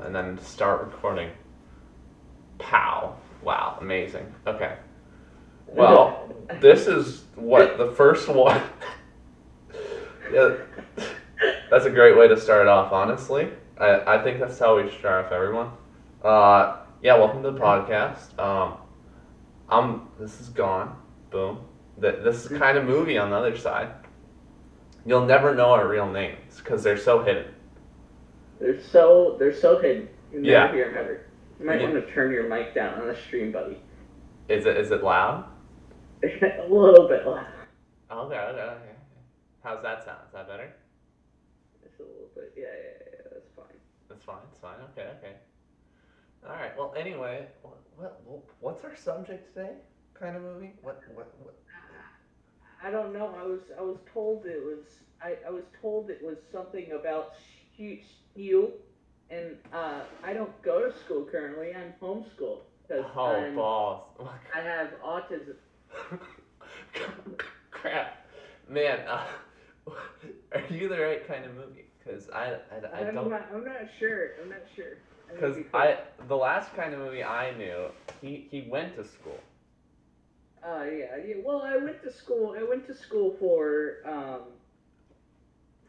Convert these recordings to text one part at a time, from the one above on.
and then start recording. Pow. Wow, amazing. Okay. Well, this is what, the first one? Yeah, that's a great way to start off, honestly. I think that's how we should start off everyone. Yeah, welcome to the podcast. This is Gone. Boom. This is kind of movie on the other side. You'll never know our real names because they're so hidden. They're so hidden. You Yeah. never hear them ever. You might Yeah. want to turn your mic down on the stream, buddy. Is it loud? A little bit loud. Okay. How's that sound? Is that better? Just a little bit. Yeah. That's fine. That's fine. It's fine. Okay. All right. Well, anyway, what's our subject today? Kind of movie? What? I don't know. I was told it was. I was told it was something about you, and I don't go to school currently. I'm homeschooled because Oh, balls. I have autism. Crap. Man, are you the right kind of movie? Because I don't. I'm not sure. Because the last kind of movie I knew, he went to school. Yeah. Well, I went to school.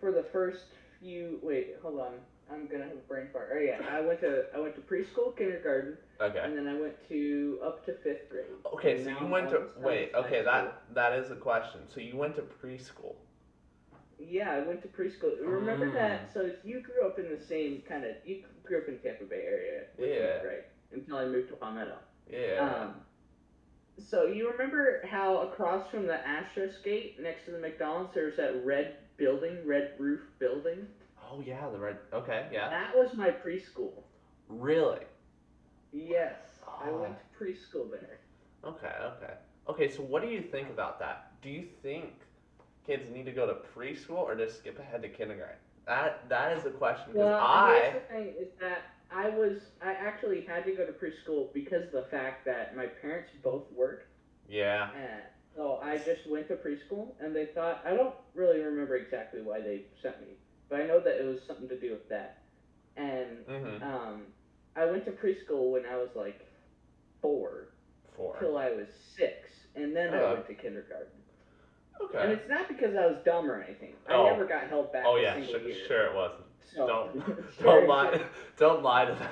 For the first few. Wait, hold on. I'm gonna have a brain fart. Oh yeah, I went to preschool, kindergarten, Okay. and then I went to up to 5th grade. Okay, And so now you I'm went to almost done wait. with Okay, high school. that is a question. So you went to preschool. Yeah, I went to preschool. Remember that? So you grew up in the same kind of. You grew up in Tampa Bay area. Yeah. Right. Until I moved to Palmetto. Yeah. So you remember how across from the Astros gate next to the McDonald's there's that red roof building? Oh yeah, the red. Okay, yeah. That was my preschool. Really? Yes, I Oh. went to preschool there. Okay. So what do you think about that? Do you think kids need to go to preschool or just skip ahead to kindergarten? That is a question because Here's the thing is that I actually had to go to preschool because of the fact that my parents both worked. Yeah. And so I just went to preschool, and they thought, I don't really remember exactly why they sent me, but I know that it was something to do with that. And I went to preschool when I was like 4 till I was 6, and then I went to kindergarten. Okay. And it's not because I was dumb or anything. Oh. I never got held back. Oh a yeah, single year. sure it wasn't. So, Don't lie. Don't lie to them.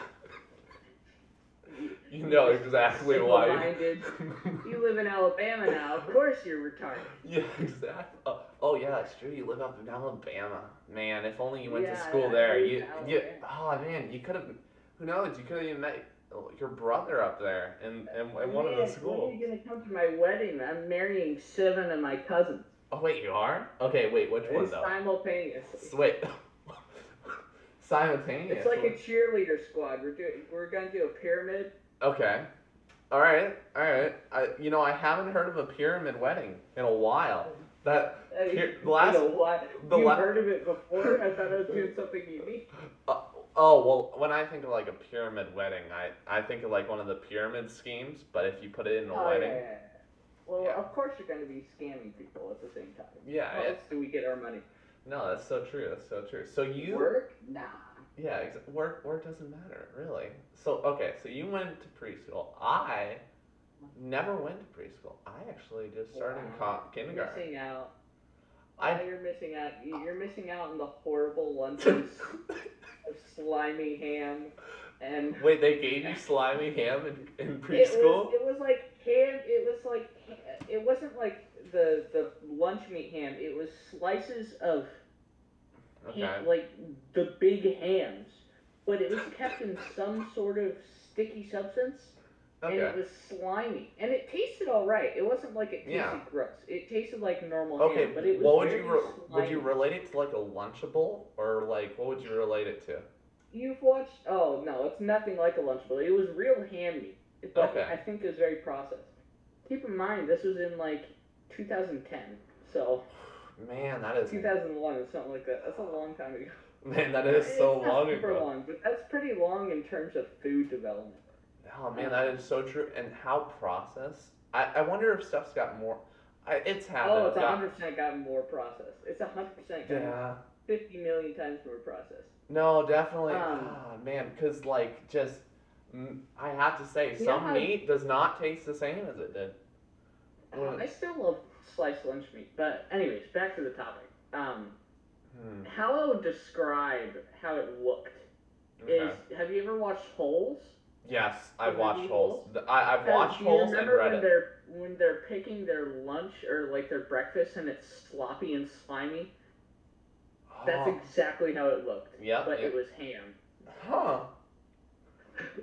You know exactly why. Simple-minded. You live in Alabama now. Of course you're retarded. Yeah, exactly. Oh yeah, that's true. You live up in Alabama. Man, if only you went to Yeah, school I there. moved You, to you. Alabama. Oh man, you could have. Who knows? You could have even met your brother up there in one of the When schools. are you gonna come to my wedding? I'm marrying 7 of my cousins. Oh wait, you are? Okay, wait. Which one It's though? simultaneously. Wait. Simultaneous. It's like a cheerleader squad. We're gonna do a pyramid. Okay. All right. I haven't heard of a pyramid wedding in a while. That You last. know what? the You've la- heard of it before? I thought I was doing something unique. Oh well, when I think of like a pyramid wedding, I think of like one of the pyramid schemes. But if you put it in a wedding, Yeah. Well, Yeah. of course you're gonna be scamming people at the same time. Yeah, How else do we get our money? no, that's so true. So you. Work? Nah. Yeah, work doesn't matter really. So okay, so you went to preschool. I never went to preschool. I actually just started kindergarten. Missing out. I- You're missing out. You're missing out on the horrible lunches of slimy ham and. Wait, they gave you slimy ham in preschool? It was like ham. It wasn't like the lunch meat ham. It was slices of ham, like the big hams, but it was kept in some sort of sticky substance, and it was slimy, and it tasted all right. It wasn't like it tasted gross. It tasted like normal ham, but it was what would very would you slimy. relate it to like a Lunchable or like what would you relate it to? You've watched? Oh no, it's nothing like a Lunchable. It was real ham meat, but Okay. I think it was very processed. Keep in mind, this was in like 2010, so Man, that is 2001 or something like that. That's a long time ago. man, that is so It's not long super ago. long, but that's pretty long in terms of food development. Oh man, that is so true. And how processed? I wonder if stuff's got more. It's happened. Oh, it's 100% gotten more processed. It's 100% gotten Yeah. 50 million times more processed. No, definitely. Um, Man, because like just I have to say, you know some how meat does not taste the same as it did. When, I still love sliced lunch meat, but anyways, back to the topic. hmm, How I would describe how it looked is, okay. have you ever watched Holes? Yes, The I've watched movie Holes. Holes? I've watched Do you Holes and remember read it. when they're picking their lunch or like their breakfast and it's sloppy and slimy? That's Oh, exactly how it looked, yep, but it yep. was ham. Huh.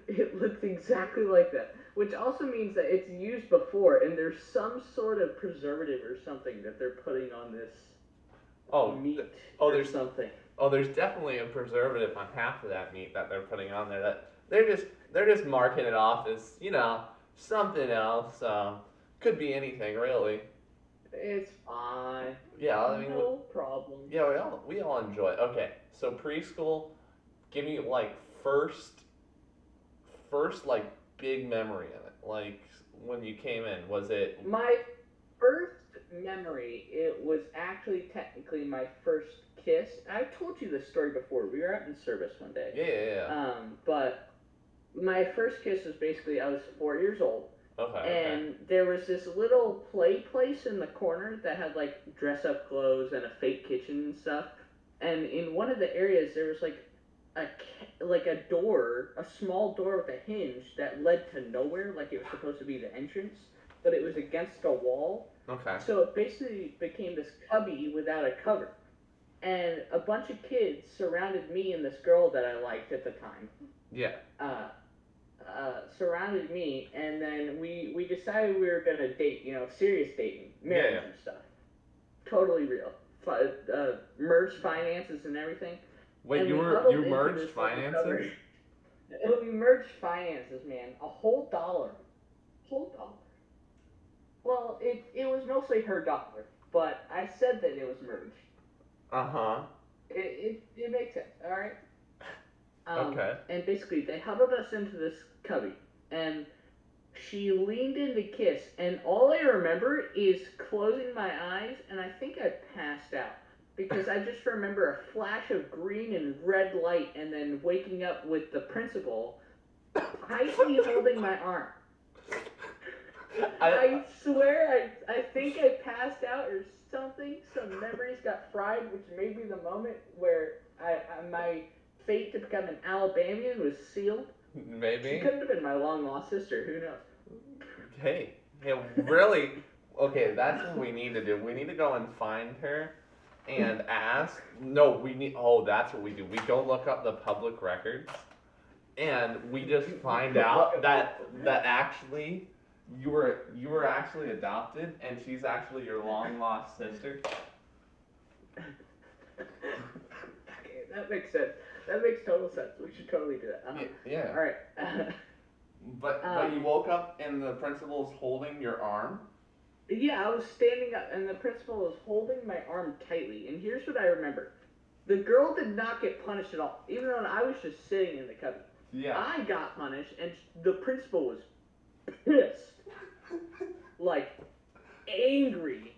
It looked exactly like that, which also means that it's used before, and there's some sort of preservative or something that they're putting on this Oh, meat oh, or there's something. there's definitely a preservative on half of that meat that they're putting on there. That they're just marking it off as something else. Could be anything really. It's fine, Yeah, I mean, no problem. yeah, we all enjoy it. Okay, so preschool, give me like first like big memory of it. Like when you came in, was it? My first memory, it was actually technically my first kiss. I've told you this story before. We were out in service one day. Yeah, yeah, yeah. But my first kiss was basically I was 4 years old, Okay, okay. and there was this little play place in the corner that had like dress up clothes and a fake kitchen and stuff. And in one of the areas there was like a door, a small door with a hinge that led to nowhere, like it was supposed to be the entrance, but it was against a wall. Okay. So it basically became this cubby without a cover. And a bunch of kids surrounded me and this girl that I liked at the time. Yeah. Uh, Surrounded me, and then we decided we were gonna date, serious dating, Yeah, marriage yeah. and stuff, totally real, merged finances and everything, Wait, and you we were huddled you into merged this little finances? cupboard. We merged finances, man, a whole dollar. Well, it was mostly her dollar, but I said that it was merged. Uh huh. It makes sense, all right. Okay. And basically they huddled us into this cubby, and she leaned in to kiss, and all I remember is closing my eyes, and I think I passed out because I just remember a flash of green and red light, and then waking up with the principal tightly holding my arm. I I swear, I think I passed out or something. Some memories got fried, which may be the moment where my fate to become an Alabamian was sealed. She maybe. couldn't have been my long lost sister. Who knows? Hey, hey, really? Okay, that's what we need to do. We need to go and find her and ask. No, we need. Oh, that's what we do. We go look up the public records, and we just find out that actually you were actually adopted, and she's actually your long lost sister. Okay, that makes sense. That makes total sense. We should totally do that. Yeah. All right. But you woke up and the principal's holding your arm. Yeah, I was standing up, and the principal was holding my arm tightly. And here's what I remember: the girl did not get punished at all, even though I was just sitting in the cubby. Yeah. I got punished, and the principal was pissed, like angry,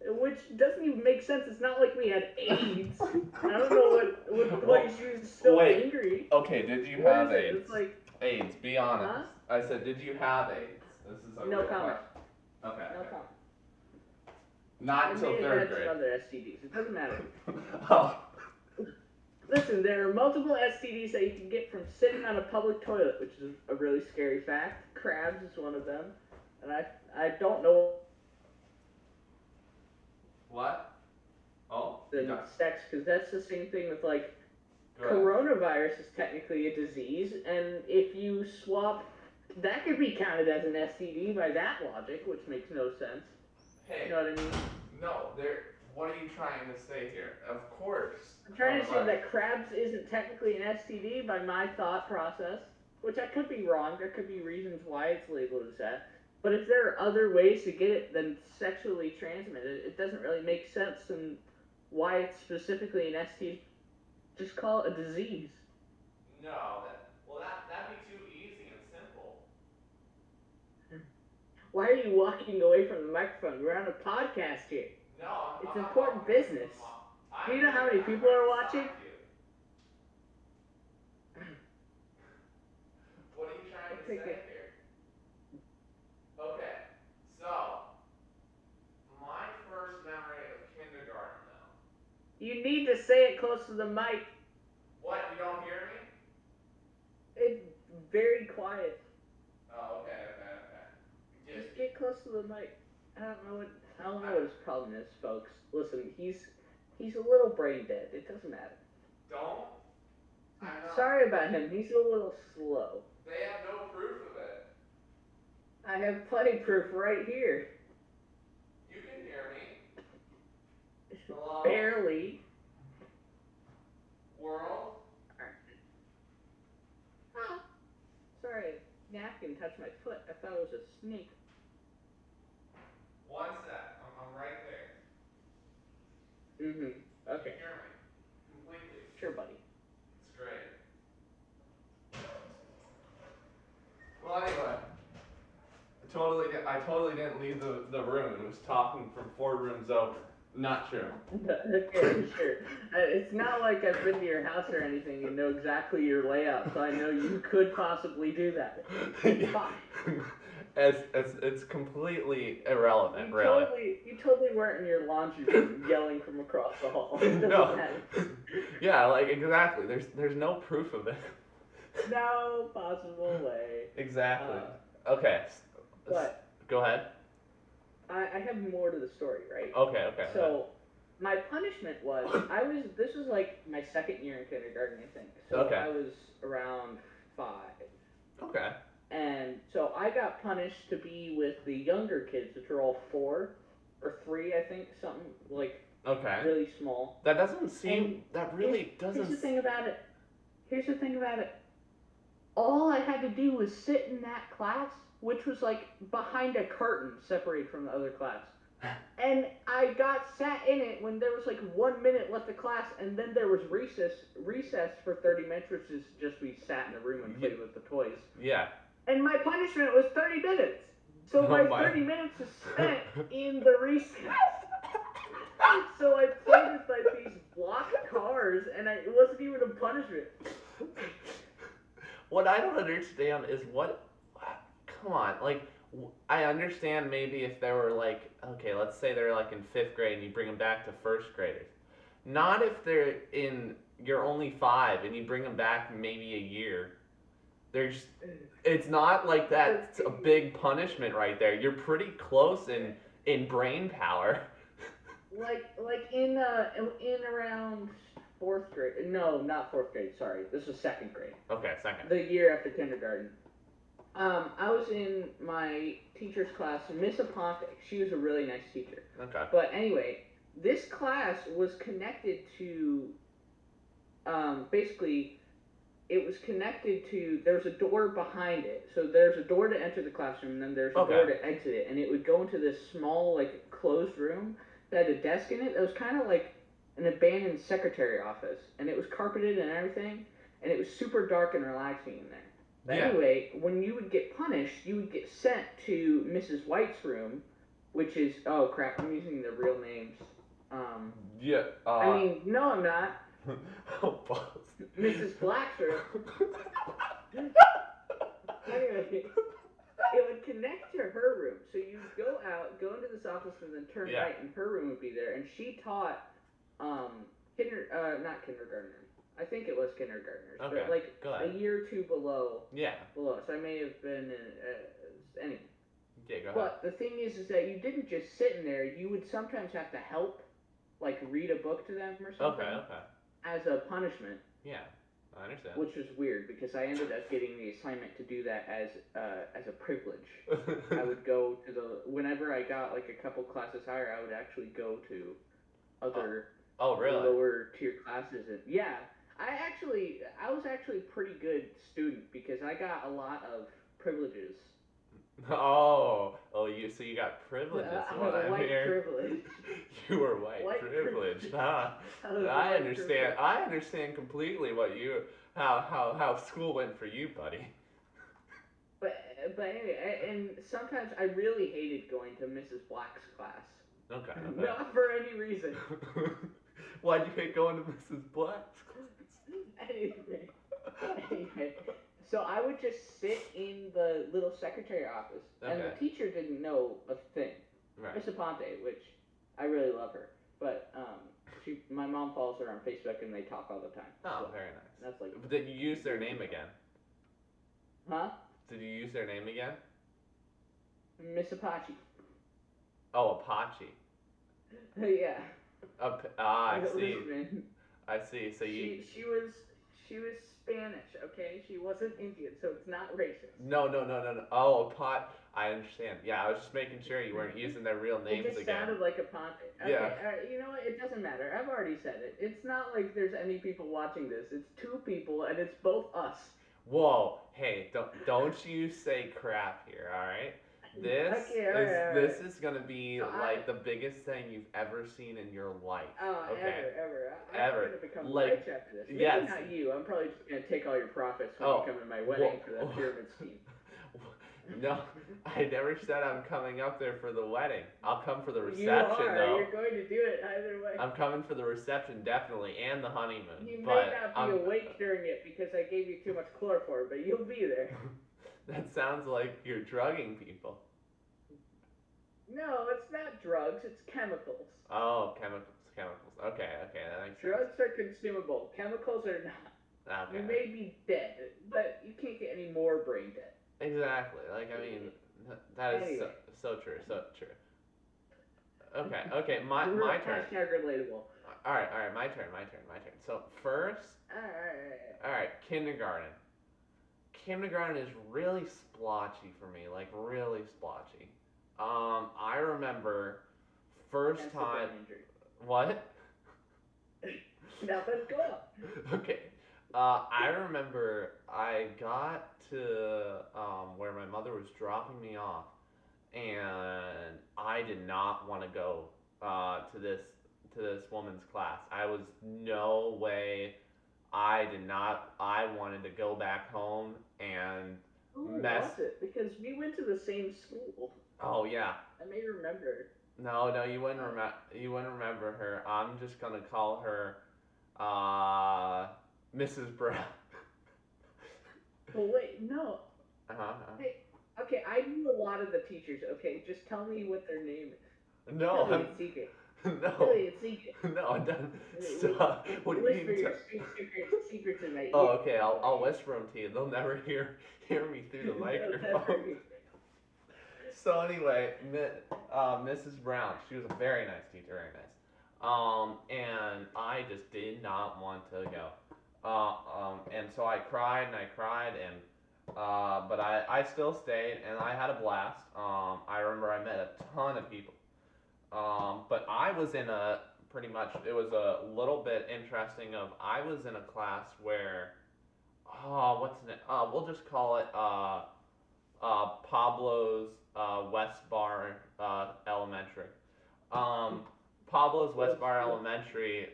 which doesn't even make sense. It's not like we had AIDS. I don't know what she was still Wait. angry. Okay, did you What have is it? AIDS? It's like, AIDS, be honest. huh? I said, did you have AIDS? This is a No real comment. question. Okay. No Okay. comment. Not I until may have third had some grade. other STDs. It doesn't matter. Oh. Listen, there are multiple STDs that you can get from sitting on a public toilet, which is a really scary fact. Crabs is one of them, and I don't know What? Oh. the sex, because that's the same thing with like Go ahead. coronavirus is technically a disease, and if you swap, that could be counted as an STD by that logic, which makes no sense. Hey. You know what I mean? No, there. What are you trying to say here? Of course. I'm trying to say that crabs isn't technically an STD by my thought process, which I could be wrong. There could be reasons why it's labeled as that. But if there are other ways to get it than sexually transmitted, it doesn't really make sense and why it's specifically an STD. Just call it a disease. No. That'd be too easy and simple. Why are you walking away from the microphone? We're on a podcast here. No. It's important business. Do you know how many people are watching? take saying it. here. Okay, so my first memory of kindergarten, though. You need to say it close to the mic. What? You don't hear me? It's very quiet. Oh, okay. Just get close to the mic. I don't know what his problem is, folks. Listen, he's a little brain dead. It doesn't matter. Don't. I know. Sorry about him. He's a little slow. They have no proof of it. I have plenty proof right here. You can hear me. Hello? Barely. World? Sorry, napkin touched my foot. I thought it was a snake. One sec. I'm right there. Mm-hmm. Okay. You hear me? Completely. Sure, buddy. It's great. Well, anyway. I totally didn't leave the room. It was talking from 4 rooms over. Not true. Okay, sure. It's not like I've been to your house or anything and know exactly your layout, so I know you could possibly do that. Fine. It's completely irrelevant, really. You totally weren't in your laundry room yelling from across the hall. It doesn't No. matter. Yeah, like exactly. There's no proof of it. No possible way. Exactly. Okay. What? Go ahead. I have more to the story, right? Okay. So, my punishment was, this was like my second year in kindergarten, I think. So Okay. I was around 5. Okay. And so I got punished to be with the younger kids, which are all 4 or 3, I think, something like Okay. really small. That doesn't seem. And That really doesn't. Here's the thing about it. All I had to do was sit in that class, which was like behind a curtain separated from the other class. And I got sat in it when there was like 1 minute left of class, and then there was recess for 30 minutes, which is just we sat in the room and played with the toys. Yeah. And my punishment was 30 minutes. So my 30 minutes was spent in the recess. So I played with like these blocked cars, and it wasn't even a punishment. What I don't understand is what. Come on, like I understand maybe if they were like, okay, let's say they're like in 5th grade and you bring them back to 1st graders. Not if they're you're only 5 and you bring them back maybe a year. It's not like that's a big punishment right there. You're pretty close in brain power. Like in around 4th grade. No, not 4th grade. Sorry, this was 2nd grade. Okay, 2nd. The year after kindergarten. I was in my teacher's class, Miss Aponte. She was a really nice teacher. Okay. But anyway, this class was connected to, basically, it was connected to, there's a door behind it. So there's a door to enter the classroom, and then there's a door to exit it. And it would go into this small, like, closed room that had a desk in it. That was kind of like an abandoned secretary office. And it was carpeted and everything. And it was super dark and relaxing in there. But anyway, when you would get punished, you would get sent to Mrs. White's room, which is, oh crap, I'm using the real names. I mean, no, I'm not. Mrs. Black's room. Anyway, it would connect to her room. So you'd go out, go into this office, and then turn right, and her room would be there. And she taught, not kindergartners. I think it was kindergartners, but like a year or 2 below. Yeah. Below, so I may have been anyway. Yeah, go ahead. But the thing is that you didn't just sit in there. You would sometimes have to help, like read a book to them or something. Okay. As a punishment. Yeah, I understand. Which was weird because I ended up getting the assignment to do that as a privilege. I would go to whenever I got like a couple classes higher, I would actually go to other lower tier classes, and I was actually a pretty good student because I got a lot of privileges. So you got privileges. White privilege. You were white privileged, huh? I understand. I understand completely how school went for you, buddy. But anyway, and sometimes I really hated going to Mrs. Black's class. Okay. Not for any reason. Why'd you hate going to Mrs. Black's class? Anyway, So I would just sit in the little secretary office, and the Okay. teacher didn't know a thing. Right. Miss Aponte, which I really love her, but my mom follows her on Facebook, and they talk all the time. Oh, So very nice. that's like. But did you use their name again? Huh? Did you use their name again? Miss Apache. Oh, Apache. Yeah. I see. Listen, I see. So you. she was Spanish, okay? She wasn't Indian, so it's not racist. No. Oh, I understand. Yeah, I was just making sure you weren't using their real It names just again. sounded like a Ponte. Okay, Yeah. all right, you know what? It doesn't matter. I've already said it. It's not like there's any people watching this. It's two people, and it's both us. Whoa, hey, don't you say crap here, all right? Okay, all right. This is gonna be So like the biggest thing you've ever seen in your life. Oh, Okay. ever. Ever. I'm gonna become Like, rich after this. Maybe yes. not you. I'm probably just gonna take all your profits when Oh, you come to my wedding for whoa. that pyramid scheme. No, I never said I'm coming up there for the wedding. I'll come for the You reception are. though. You're going to do it either way. I'm coming for the reception definitely and the honeymoon. You but may not be awake during it because I gave you too much chloroform, but you'll be there. That sounds like you're drugging people. No, it's not drugs. It's chemicals. Oh, chemicals. Okay, that makes sense. Drugs are consumable. Chemicals are not. Okay. You may be dead, but you can't get any more brain dead. Exactly. Like, I mean, that is Anyway. so true. Okay, my turn. Hashtag relatable. All right, my turn. So first, Alright. all right, kindergarten. Kindergarten is really splotchy for me, like really splotchy. I remember first That's the time. brain injury. What? Nothing, go on. Okay. I remember I got to where my mother was dropping me off, and I did not want to go to this woman's class. I was no way. I did not. I wanted to go back home and Who mess. was it? Because we went to the same school. Oh yeah. I may remember. No, you wouldn't remember. You wouldn't remember her. I'm just gonna call her Mrs. Brown. But wait, no. Hey, okay, I knew a lot of the teachers. Okay, just tell me what their name is. No, Tell me it's secret. no, Tell me it's secret. no. I don't. Stop. What do you Whisper mean? your secrets in my ear. Oh, okay. I'll whisper them to you. They'll never hear me through the They'll microphone. never- So anyway, Mrs. Brown, she was a very nice teacher, very nice. And I just did not want to go. And so I cried and but I still stayed and I had a blast. I remember I met a ton of people. But I was in pretty much, it was a little bit interesting of, I was in a class where, what's it? We'll just call it Pablo's West Bar Elementary. Pablo's West Bar Elementary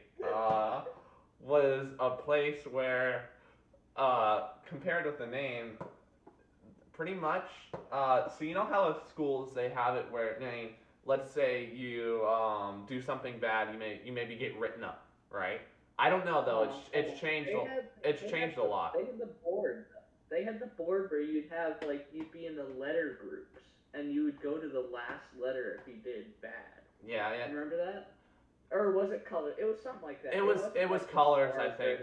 was a place where, compared with the name, pretty much. So you know how at schools they have it where, let's say you do something bad, you maybe get written up, right? I don't know though. It's changed. It's changed a lot. They had the board. They had the board where you'd be in the letter groups, and you would go to the last letter if you did bad. Yeah. You remember that? Or was it color? It was something like that. It was colors, I think.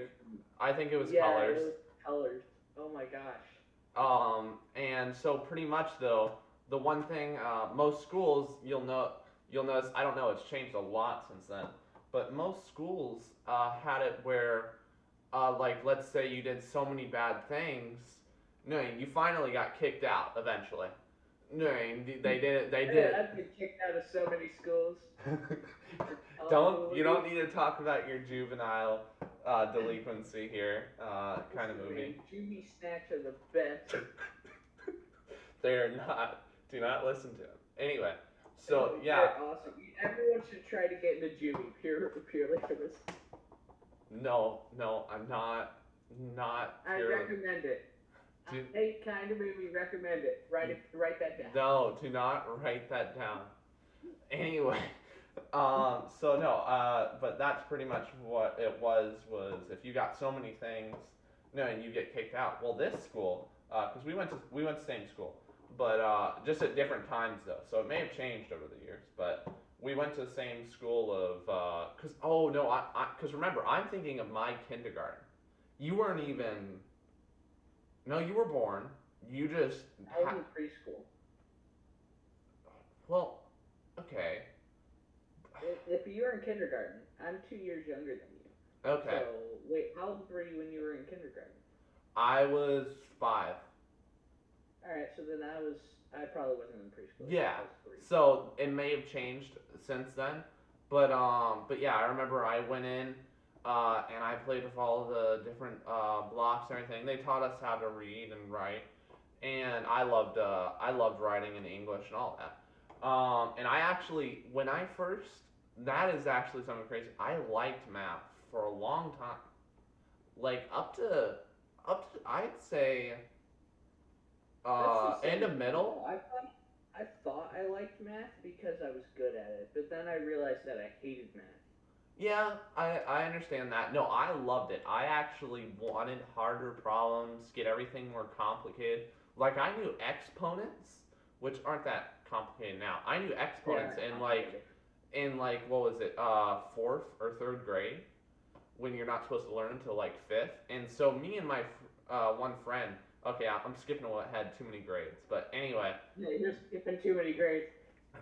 I think it was colors. It was colors. Oh my gosh. And so pretty much though, the one thing most schools you'll notice, I don't know, it's changed a lot since then, but most schools had it where like let's say you did so many bad things, you finally got kicked out eventually. They did. I've been kicked out of so many schools. You don't need to talk about your juvenile delinquency here, kind of movie. Juvie snacks are the best. They're not. Do not listen to them. Anyway, so They're awesome. Everyone should try to get into juvie purely for this. No, I'm not. I recommend it. I kind of movie. Recommend it. Write that down. No, do not write that down. Anyway, so no, but that's pretty much what it was if you got so many things, No, and you get kicked out. Well, this school, because we went to the same school, but just at different times though. So it may have changed over the years, but we went to the same school of because oh no, because remember I'm thinking of my kindergarten. You weren't even. No, you were born. You just. I was in preschool. Well, okay. If you were in kindergarten, I'm 2 years younger than you. Okay. So wait, how old were you when you were in kindergarten? I was 5. All right, so then I probably wasn't in preschool. I Yeah. was 3. So it may have changed since then, but yeah, I remember I went in, and I played with all the different blocks and everything. They taught us how to read and write, and I loved writing in English and all that. And I actually, when I first, that is actually something crazy. I liked math for a long time, like up to I'd say That's the end same of thing, though. middle. I thought I liked math because I was good at it, but then I realized that I hated math. Yeah, I understand that. No, I loved it. I actually wanted harder problems, get everything more complicated. Like I knew exponents, which aren't that complicated now. I knew Yeah, exponents in complicated. what was it, fourth or third grade when you're not supposed to learn until like fifth. And so me and my one friend. Okay, I'm skipping ahead too many grades, but anyway. Yeah, you're skipping too many grades.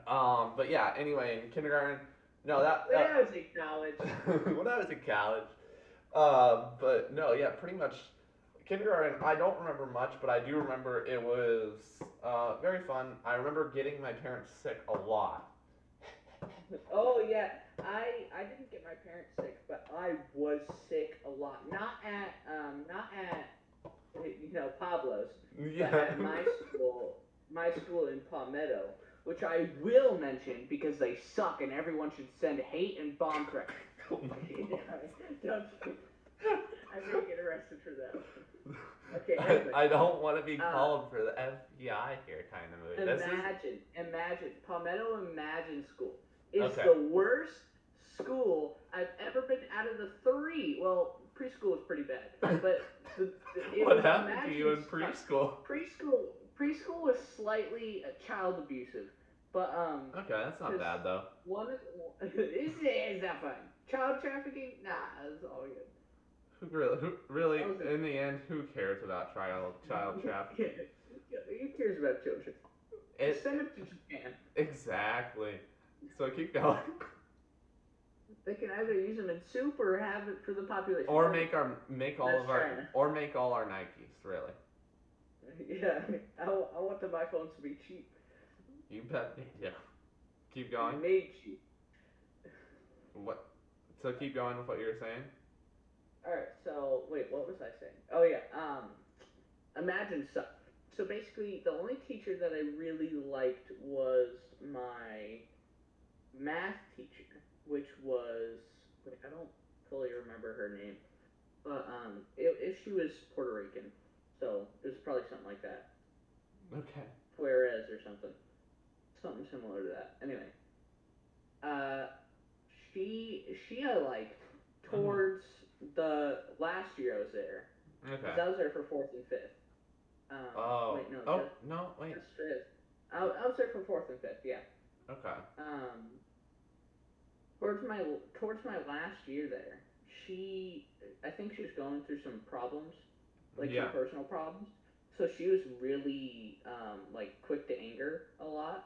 But yeah. Anyway, in kindergarten. No, When I was in college, when I was in college. But no, yeah, pretty much kindergarten. I don't remember much, but I do remember it was very fun. I remember getting my parents sick a lot. oh yeah, I didn't get my parents sick, but I was sick a lot. Not at Pablo's, but at Yeah. my school in Palmetto, which I will mention because they suck and everyone should send hate and bomb threats. Oh my god. Don't I may get arrested for that. Okay, anyway. I don't want to be Uh, called for the FBI here kind of movie. This is Imagine, Palmetto Imagine School is okay. the worst school I've ever been out of the three. Well, preschool is pretty bad, but it What was happened to you in Imagine preschool? preschool was slightly child abusive, but Okay, that's not because bad though. one is that fun? Child trafficking? Nah, it's all good. Who really, That was in the end, who cares about child trafficking? Who cares about children? Just It send them to Japan. exactly. So keep going, They can either use them in soup or have it for the population. or make all That's of our China. or make all our Nikes. Really, Yeah, I want the iPhones to be cheap. you bet. Yeah. Keep going. Made cheap. What? So keep going with what you were saying. Alright, so, wait, what was I saying? Oh, yeah, imagine stuff. So basically, the only teacher that I really liked was my math teacher, which was, wait, I don't fully remember her name, but, if she was Puerto Rican, so it was probably something like that. Okay. Juarez or something. Something similar to that. Anyway, uh, she I liked towards the last year I was there. Because Okay. I was there for fourth and fifth. Oh. Wait, no, Oh no. Wait. just fifth. I was there for fourth and fifth. Yeah. Okay. Um, towards my last year there, I think she was going through some problems, like some Yeah. personal problems. So she was really like quick to anger a lot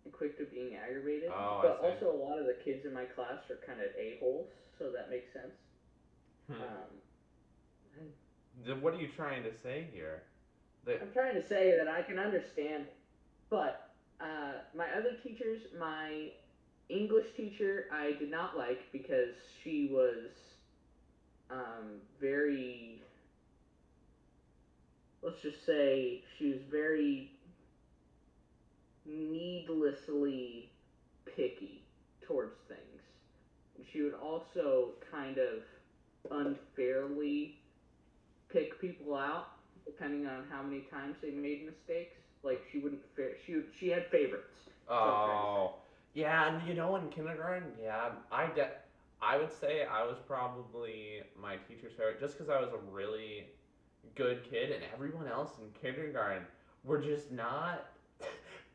and quick to being aggravated. Oh, I But see. also a lot of the kids in my class are kind of a-holes, so that makes sense. Hmm. Um, What are you trying to say here? That. I'm trying to say that I can understand, but my other teachers, my English teacher, I did not like because she was very, let's just say, she was very needlessly picky towards things. And she would also kind of unfairly pick people out depending on how many times they made mistakes. Like she wouldn't she had favorites. That's what I'm trying to say. Oh. Yeah, and in kindergarten, yeah, I would say I was probably my teacher's favorite just because I was a really good kid, and everyone else in kindergarten were just not.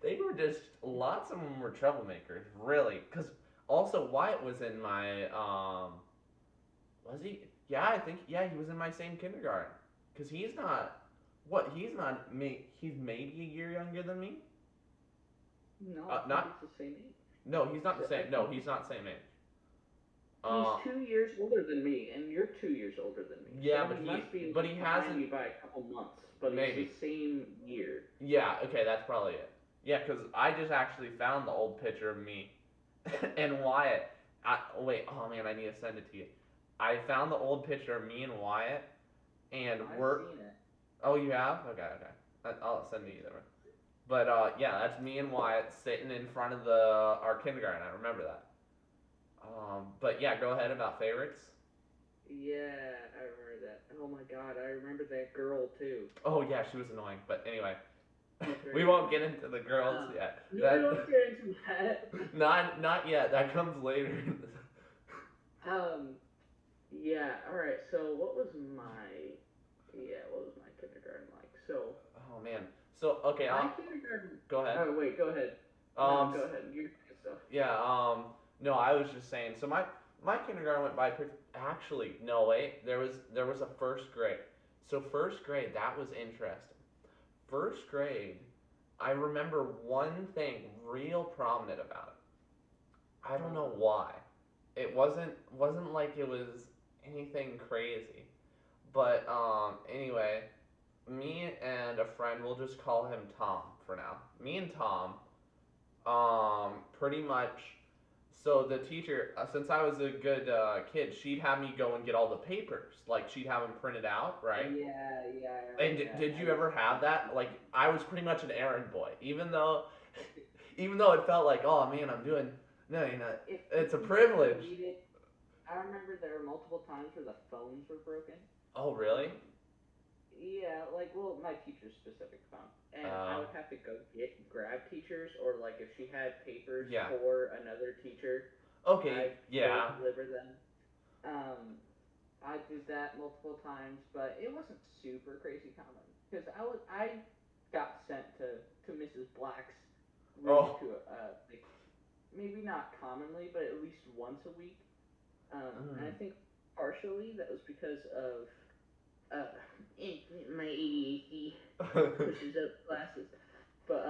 They were just lots of them were troublemakers, really. Because also Wyatt was in my was he? Yeah, I think yeah he was in my same kindergarten. Because he's not what he's not me. He's maybe a year younger than me. No, I think Not he's the same age. no, he's not the same. No, he's not same age. He's Uh, 2 years older than me, and you're 2 years older than me. yeah, So he must be but he behind me hasn't by a couple months, but maybe. it's the same year. Yeah, okay, that's probably it. Yeah, because I just actually found the old picture of me and Wyatt. Wait, oh man, I need to send it to you. I found the old picture of me and Wyatt, and I've we're. seen it. Oh, you have? Okay, okay. I'll send it either way. But yeah, that's me and Wyatt sitting in front of our kindergarten. I remember that. But yeah, go ahead about favorites. Yeah, I remember that. Oh my god, I remember that girl too. Oh yeah, she was annoying. But anyway, She was we very won't annoying. get into the girls yet. No, we That won't get into that. not yet. That comes later. Um, yeah, alright, so what was my kindergarten like? So, Oh man. So okay, my I'll kindergarten, go ahead. oh wait, go ahead. No, Um, go ahead, you good stuff. yeah. No, I was just saying. So my kindergarten went by pretty. Actually, no wait. There was a first grade. So first grade that was interesting. First grade, I remember one thing real prominent about it. I don't know why. It wasn't like it was anything crazy. But anyway, me and a friend, we'll just call him Tom for now. Me and Tom, pretty much. So the teacher, since I was a good kid, she'd have me go and get all the papers. Like she'd have them printed out, right? Yeah, yeah, I And remember that. did I you ever used to have do that? Like I was pretty much an errand boy, even though, even though it felt like, oh man, I'm doing no, it's a if you privilege. needed, I remember there were multiple times where the phones were broken. Oh really? Um, yeah, like well, my teacher's specific phone, and I Uh, would have to go grab teachers, or like if she had papers yeah. for another teacher, Okay, I'd go yeah. deliver them. Um, I did that multiple times, but it wasn't super crazy common because I got sent to Mrs. Black's room Oh. to like maybe not commonly, but at least once a week. And I Mm. think partially that was because of uh, my ADHD pushes up classes. But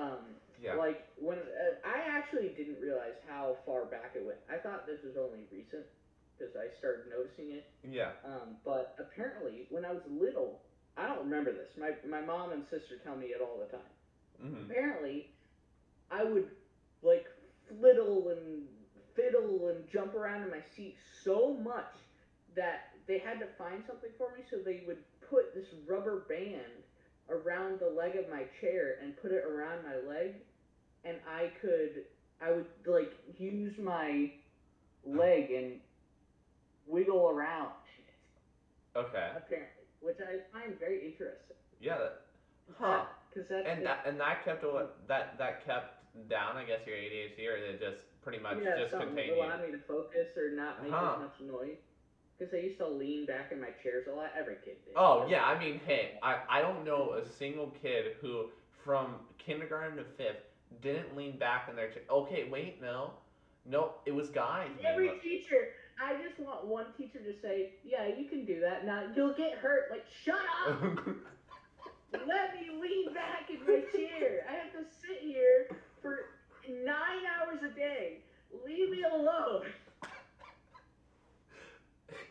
Yeah. like when I actually didn't realize how far back it went. I thought this was only recent because I started noticing it. Yeah. But apparently, when I was little, I don't remember this. My mom and sister tell me it all the time. Mm. Apparently, I would like fliddle and fiddle and jump around in my seat so much that they had to find something for me, so they would put this rubber band around the leg of my chair and put it around my leg, and I would like use my leg and wiggle around Okay. apparently, which I find very interesting. Yeah. Huh. Because that's And that kept that kept down, I guess, your ADHD, or it just pretty much yeah, just something that contain you. allowed me to focus or not make as Huh. much noise. Because I used to lean back in my chairs a lot. Every kid did. Oh Every yeah. I kid mean, did hey, I don't know a single kid who from kindergarten to fifth didn't lean back in their chair. Okay, wait, no, no, it was guys mainly. every teacher. I just want one teacher to say, "Yeah, you can do that." Now you'll get hurt. Like, shut up! Let me lean back in my chair. I have to sit here for 9 hours a day. Leave me alone.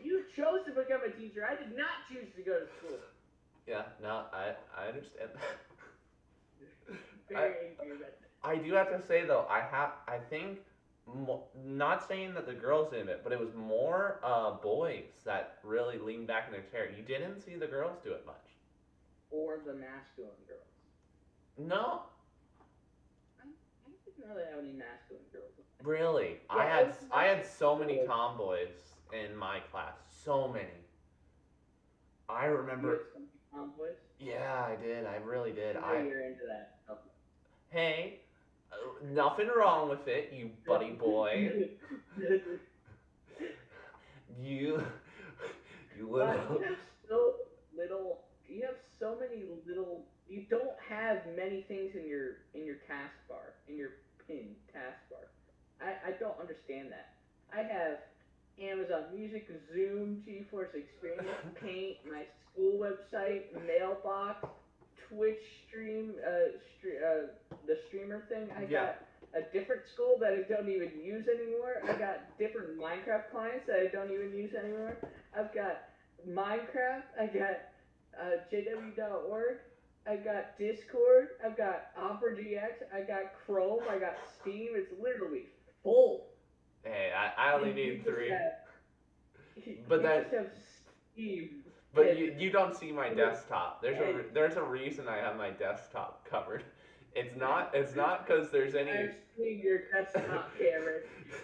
You chose to become a teacher. I did not choose to go to school. Yeah. No, I understand that. I Very angry about that. I do have to say though, I think not saying that the girls did it, but it was more boys that really leaned back in their chair. You didn't see the girls do it much. Or the masculine girls. No, I didn't really have any masculine girls. really. I Yeah, it had was I had mostly so many boys. tomboys in my class. So many. I You had remember. some tomboys. Yeah, I did. I really did. I know you're into that. Oh. Hey, nothing wrong with it, you buddy boy. You, you You little. have so little. You have so many little. You don't have many things in your taskbar, in your pin taskbar. I don't understand that. I have Amazon Music, Zoom, GeForce Experience, Paint, my school website, Mailbox, Twitch stream, the streamer thing. I Yeah. got a different school that I don't even use anymore. I got different Minecraft clients that I don't even use anymore. I've got Minecraft. I got JW.org. I got Discord. I've got Opera GX. I got Chrome. I got Steam. It's literally full. Hey, I only And you need just three. have But you just that. have Steam. But And you don't see my desktop. and There's a reason I have my desktop covered. It's not because there's any. I've seen your desktop, Cameron.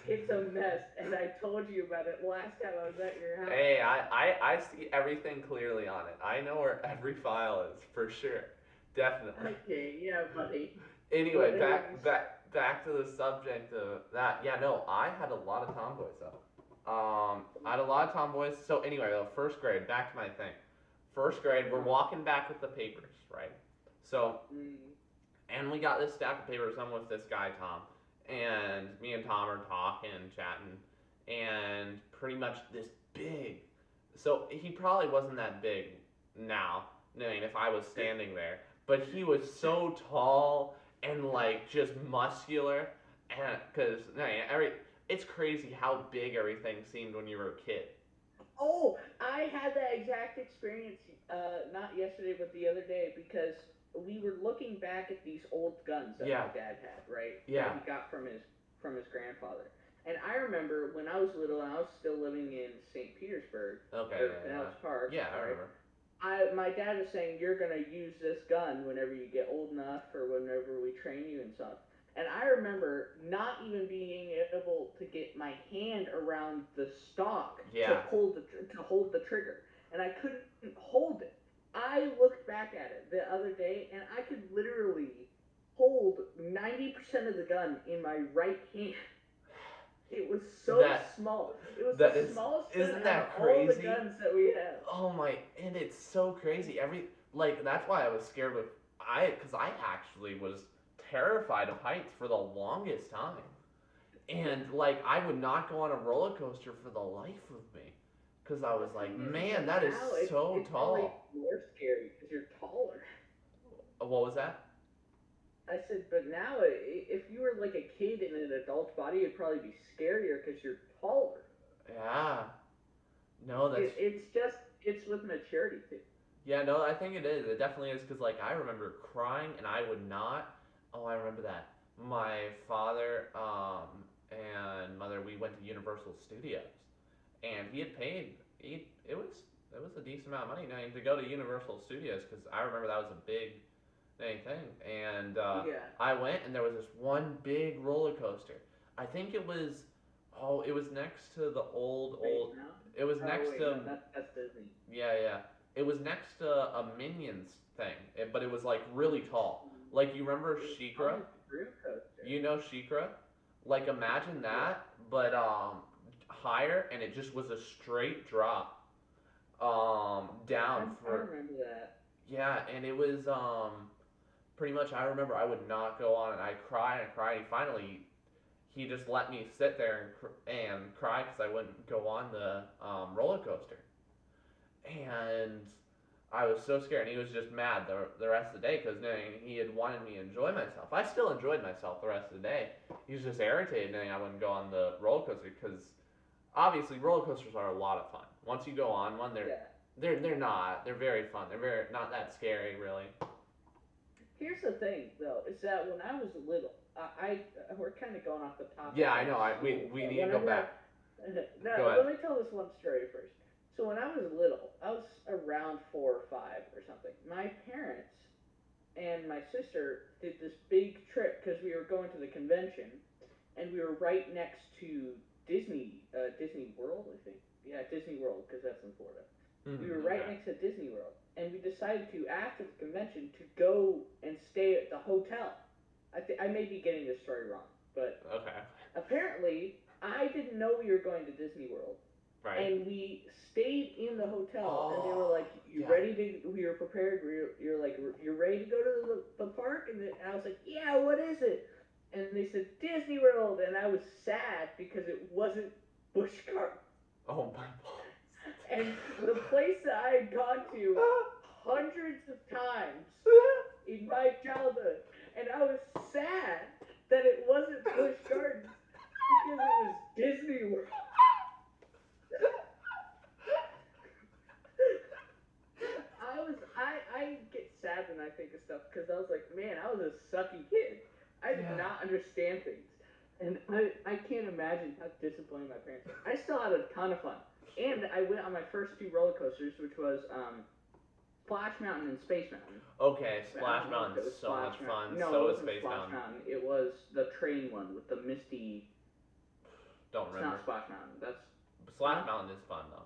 It's a mess, and I told you about it last time I was at your house. Hey, I see everything clearly on it. I know where every file is for sure, definitely. Okay, yeah, buddy. But Anyway, anyways, back to the subject of that. Yeah, no, I had a lot of tomboys though. I had a lot of tomboys. So anyway, though, first grade. Back to my thing. First grade, we're walking back with the papers, right? So, mm, and we got this stack of papers. I'm with this guy Tom, and me and Tom are talking, chatting, and pretty much this big. So he probably wasn't that big now. I mean, if I was standing there, but he was so tall and like just muscular, and because I mean, it's crazy how big everything seemed when you were a kid. oh, I had that exact experience, not yesterday, but the other day, because we were looking back at these old guns that my Yeah, dad had, right? That he yeah, got from his grandfather. And I remember when I was little and I was still living in St. Petersburg okay, or yeah, yeah, Pinellas Park, yeah. I right? remember. My dad was saying you're gonna use this gun whenever you get old enough or whenever we train you and stuff. And I remember not even being able to get my hand around the stock Yeah, to hold the trigger, and I couldn't hold it. I looked back at it the other day, and I could literally hold 90% of the gun in my right hand. It was so that small. It was the that is smallest gun isn't out of that all the crazy? guns that we have. Oh my, and it's so crazy. That's why I was scared with because I actually was terrified of heights for the longest time. And like I would not go on a roller coaster for the life of me because I was The like, thing is man, that that is now so it's probably tall. more scary because you're taller. What was that? I said, but now if you were like a kid in an adult body, it'd probably be scarier because you're taller. Yeah. No, that's It's with maturity too. yeah, no, I think it is. It definitely is because like I remember crying and I would not. Oh, I remember that. My father and mother we went to Universal Studios, and he had paid. It was a decent amount of money, to go to Universal Studios because I remember that was a big thing. And Yeah. I went and there was this one big roller coaster. I think it was. Oh, it was next to the Space old. Mountain. It was Oh next wait, no, to that's Disney. yeah, yeah. It was next to a Minions thing, but it was like really tall. Like you remember It was Shikra? probably Dream Coaster. You know Shikra? Like imagine Yeah. that, but higher, and it just was a straight drop down I for remember that. yeah, and it was pretty much. I remember I would not go on it. I cried and cried. And finally, he just let me sit there and cry because I wouldn't go on the roller coaster. And I was so scared, and he was just mad the rest of the day because he had wanted me to enjoy myself. I still enjoyed myself the rest of the day. He was just irritated knowing I wouldn't go on the roller coaster because obviously roller coasters are a lot of fun. Once you go on one, Yeah. they're very fun. They're very not that scary really. Here's the thing, though, is that when I was little, we're kind of going off the Yeah, topic I of know. school, We but need to go whenever back. Go no, let ahead. me tell this one story first. So when I was little, I was around 4 or 5 or something. My parents and my sister did this big trip because we were going to the convention, and we were right next to Disney World, I think. Yeah, Disney World, because that's in Florida. We were right Okay. next to Disney World, and we decided to, after the convention, to go and stay at the hotel. I may be getting this story wrong, but Okay. apparently I didn't know we were going to Disney World. Right. And we stayed in the hotel, and they were Oh, like, "You yeah. ready to? We were prepared. You're like, you're ready to go to the park?" And I was like, "Yeah, what is it?" And they said Disney World, and I was sad because it wasn't Busch Gardens. Oh my balls. And the place that I had gone to hundreds of times in my childhood, and I was sad that it wasn't Busch Gardens because it was Disney World. I get sad when I think of stuff because I was like, man, I was a sucky kid. I did Yeah. not understand things, and I can't imagine how disappointed my parents were. I still had a ton of fun, and I went on my first two roller coasters, which was Splash Mountain and Space Mountain. Okay, But I Splash don't know if it Mountain's was so much Splash fun. Mountain. No, So it is wasn't Space Splash Mountain. Mountain. It was the train one with the misty. Don't It's remember. not Splash Mountain. That's Splash huh? Mountain is fun though.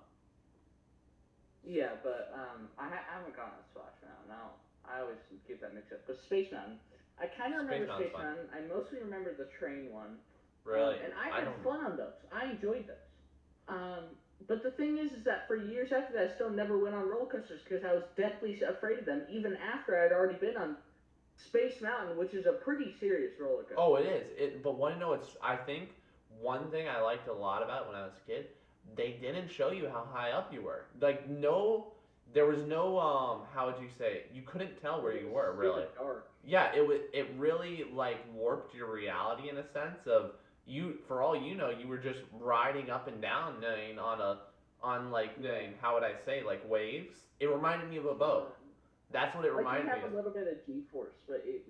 Yeah, but I haven't gone to Splash Mountain. No, I always get that mixed up. But Space Mountain, I kind of Space remember Mountain's Space fun. Mountain. I mostly remember the train one. Really? And I I had don't. fun on those. I enjoyed those. But the thing is that for years after that, I still never went on roller coasters because I was deathly afraid of them, even after I'd already been on Space Mountain, which is a pretty serious roller coaster. Oh, it is. But want to know? It's. I think one thing I liked a lot about it when I was a kid, they didn't show you how high up you were. Like no, there was no How would you say? You couldn't tell where you were really. Dark. Yeah, it really like warped your reality in a sense of you. For all you know, you were just riding up and down on like how would I say, like waves. It reminded me of a boat. That's what it Like you reminded me have of. a little bit of G-force, but it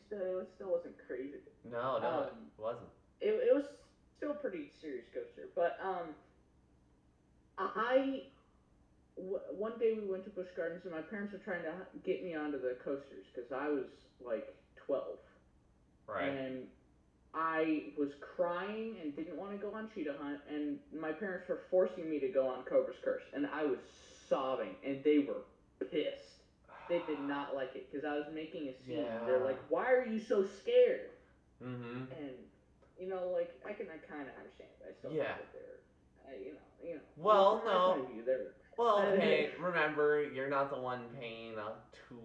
still wasn't crazy. No, no, it Um, wasn't. it was still a pretty serious coaster. But I one day we went to Busch Gardens and my parents were trying to get me onto the coasters because I was like 12 Right. and I was crying and didn't want to go on Cheetah Hunt and my parents were forcing me to go on Cobra's Curse and I was sobbing and they were pissed. They did not like it because I was making a scene. Yeah. They're like, "Why are you so scared?" Mm-hmm. And like I kind of understand, but I still Yeah. think that they're, Well, from my no. point of view, they're. Well, hey, remember, you're not the one paying a two.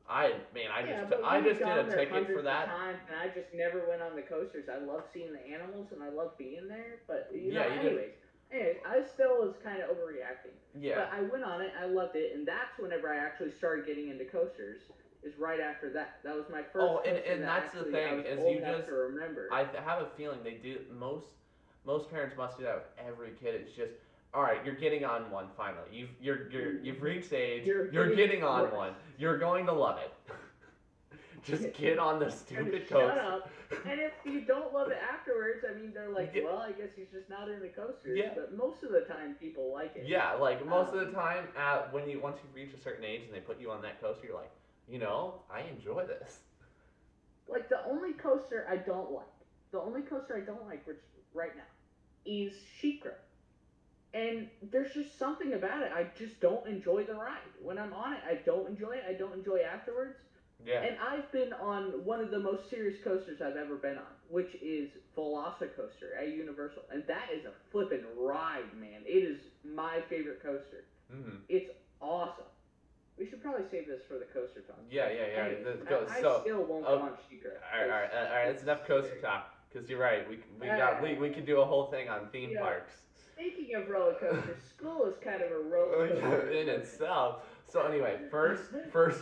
I Yeah, but I we've just did gone a there ticket hundreds for of that. times, and I just never went on the coasters. I love seeing the animals, and I love being there. But Yeah, you did. anyways, I still was kind of overreacting. Yeah. But I went on it, I loved it, and that's whenever I actually started getting into coasters. Is right after that. That was my first. Oh, coaster and that that's the actually thing, I was is old you enough just- to remember. I have a feeling they do most parents must do that with every kid. It's just, all right, you're getting on one finally. You've reached age. You're getting on worse. one. You're going to love it. Just get on the stupid Shut coaster. up. And if you don't love it afterwards, I mean, they're like, Yeah. well, I guess he's just not into coasters. Yeah. But most of the time, people like it. Yeah, like most of the time, once you reach a certain age and they put you on that coaster, you're like, I enjoy this. Like the only coaster I don't like, which right now, is Sheikra. And there's just something about it. I just don't enjoy the ride. When I'm on it, I don't enjoy it. I don't enjoy it afterwards. Yeah. And I've been on one of the most serious coasters I've ever been on, which is Velocicoaster at Universal. And that is a flippin' ride, man. It is my favorite coaster. Mm-hmm. It's awesome. We should probably save this for the coaster talk. Yeah. Anyways, Let's go. I So, still won't oh, go on Sheikra. all right. That's enough coaster talk. Because you're right. We could do a whole thing on theme Yeah. parks. Speaking of roller coasters, school is kind of a roller coaster In itself. So anyway, first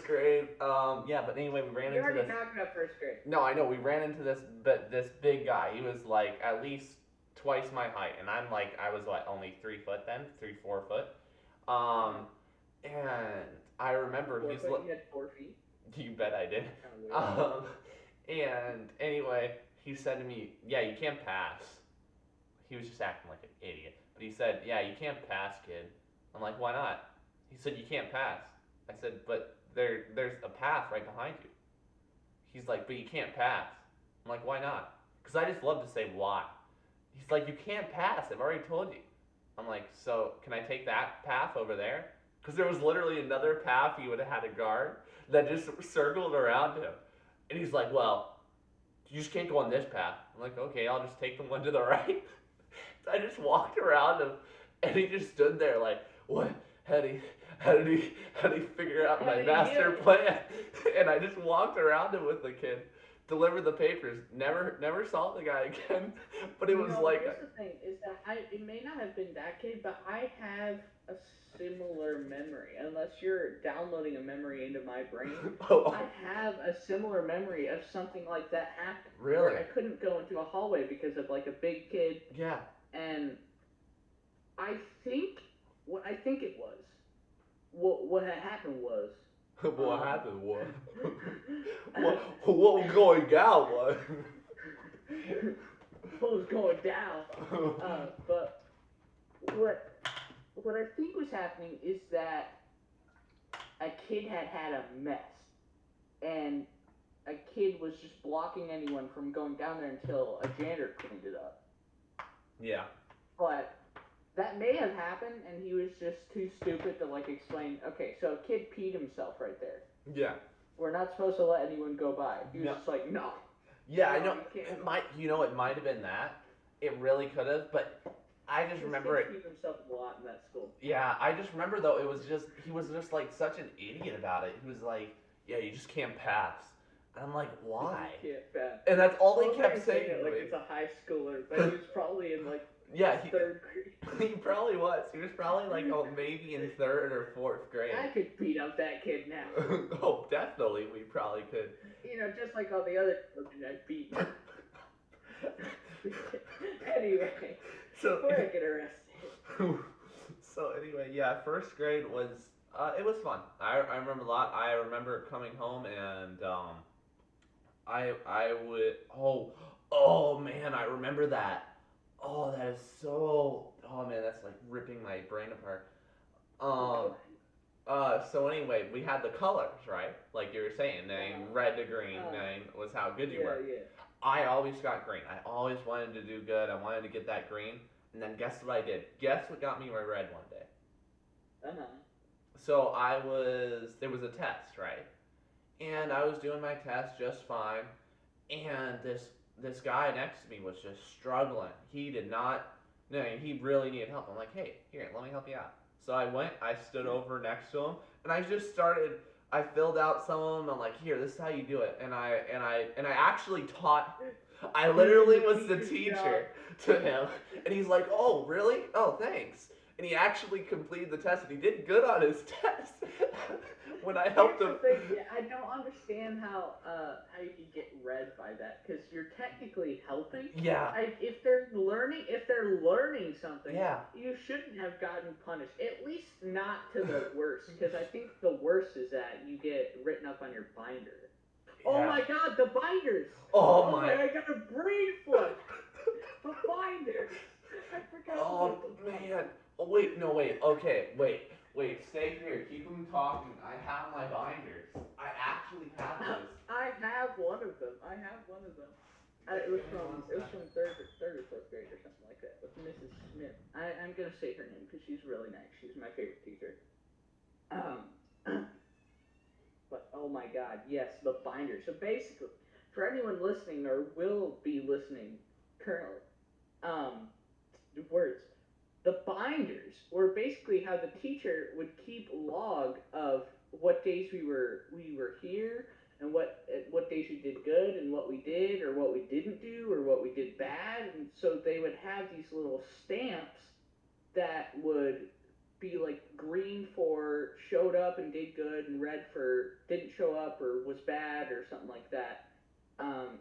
grade. But anyway, we ran You into already this. talked about first grade. No, I know we ran into this big guy. He was like at least twice my height, and I was what, only 3 foot then, 4 foot. And I remember 4 he's foot, you had 4 feet. You bet I did. Kind of weird. And anyway, he said to me, "Yeah, you can't pass." He was just acting like an idiot, but he said, "Yeah, you can't pass, kid." I'm like, "Why not?" He said, "You can't pass." I said, "But there's a path right behind you." He's like, "But you can't pass." I'm like, "Why not?" Because I just love to say why. He's like, "You can't pass. I've already told you." I'm like, "So can I take that path over there?" Because there was literally another path he would have had a guard that just circled around him. And he's like, "Well, you just can't go on this path." I'm like, "Okay, I'll just take the one to the right." So I just walked around him, and he just stood there like, what? How did he figure out How my did he master do it? plan? And I just walked around him with the kid, delivered the papers, never saw the guy again. But it was No, like, here's the thing: is that it may not have been that kid, but I have a similar memory. Unless you're downloading a memory into my brain, I oh, have a similar memory of something like that happening, where really? I couldn't go into a hallway because of like a big kid, Yeah. and I think what I think it was what had happened was, What um, happened? What? What was going down? What? what was going down. But what what I think was happening is that a kid had a mess, and a kid was just blocking anyone from going down there until a janitor cleaned it up. Yeah. But that may have happened, and he was just too stupid to like explain. Okay, so a kid peed himself right there. Yeah. We're not supposed to let anyone go by. He was No. just like, no, Yeah, I no, know. you can't. It might. It might have been that. It really could have, but I just This remember kid it. peed himself a lot in that school. Yeah, I just remember though. It was just he was just like such an idiot about it. He was like, "Yeah, you just can't pass," and I'm like, "Why?" You can't pass. And that's all I he love how kept you're saying saying it to like me. it's a high schooler, but he was probably in like Yeah, third grade. he probably was. He was probably like, oh, maybe in third or fourth I grade. could beat up that kid now. Oh, definitely, we probably could. You know, just like all the other children I beat. Anyway, before I So, get arrested. so anyway, yeah, first grade was it was fun. I remember a lot. I remember coming home and I would oh man, I remember that. Oh, that is so oh man, that's like ripping my brain apart. Um so anyway, we had the colors, right? Like you were saying, name red to green, Uh, name was how good you yeah, were. yeah. I always got green. I always wanted to do good. I wanted to get that green. And then guess what I did? Guess what got me my red one day? Uh-huh. So there was a test, right? And I was doing my test just fine. And this guy next to me was just struggling. He did not, no, he really needed help. I'm like, hey, here, let me help you out. So I stood over next to him, and I just started. I filled out some of them. I'm like, here, this is how you do it. And I actually taught. I literally was the teacher to him, and he's like, oh, really? Oh, thanks. And he actually completed the test, and he did good on his test when I Here's helped the him. thing, yeah, I don't understand how you can get read by that, because you're technically helping. Yeah, If they're learning something, yeah. you shouldn't have gotten punished. At least not to the worst, because I think the worst is that you get written up on your binder. Oh my Yeah. God, the binders! Oh Oh my, my. I got a brain flood. The binders. I forgot about Oh the binders. man. Oh wait, no wait. Okay, wait. Stay here. Keep them talking. I have my binders. I actually have those. I have one of them. I have one of them. It was from third or fourth grade or something like that with Mrs. Smith. I'm gonna say her name because she's really nice. She's my favorite teacher. Um, but oh my God, yes, the binder. So basically, for anyone listening or will be listening currently, um, words. The binders were basically how the teacher would keep log of what days we were here, and what days we did good and what we did or what we didn't do or what we did bad. And so they would have these little stamps that would be like green for showed up and did good, and red for didn't show up or was bad or something like that.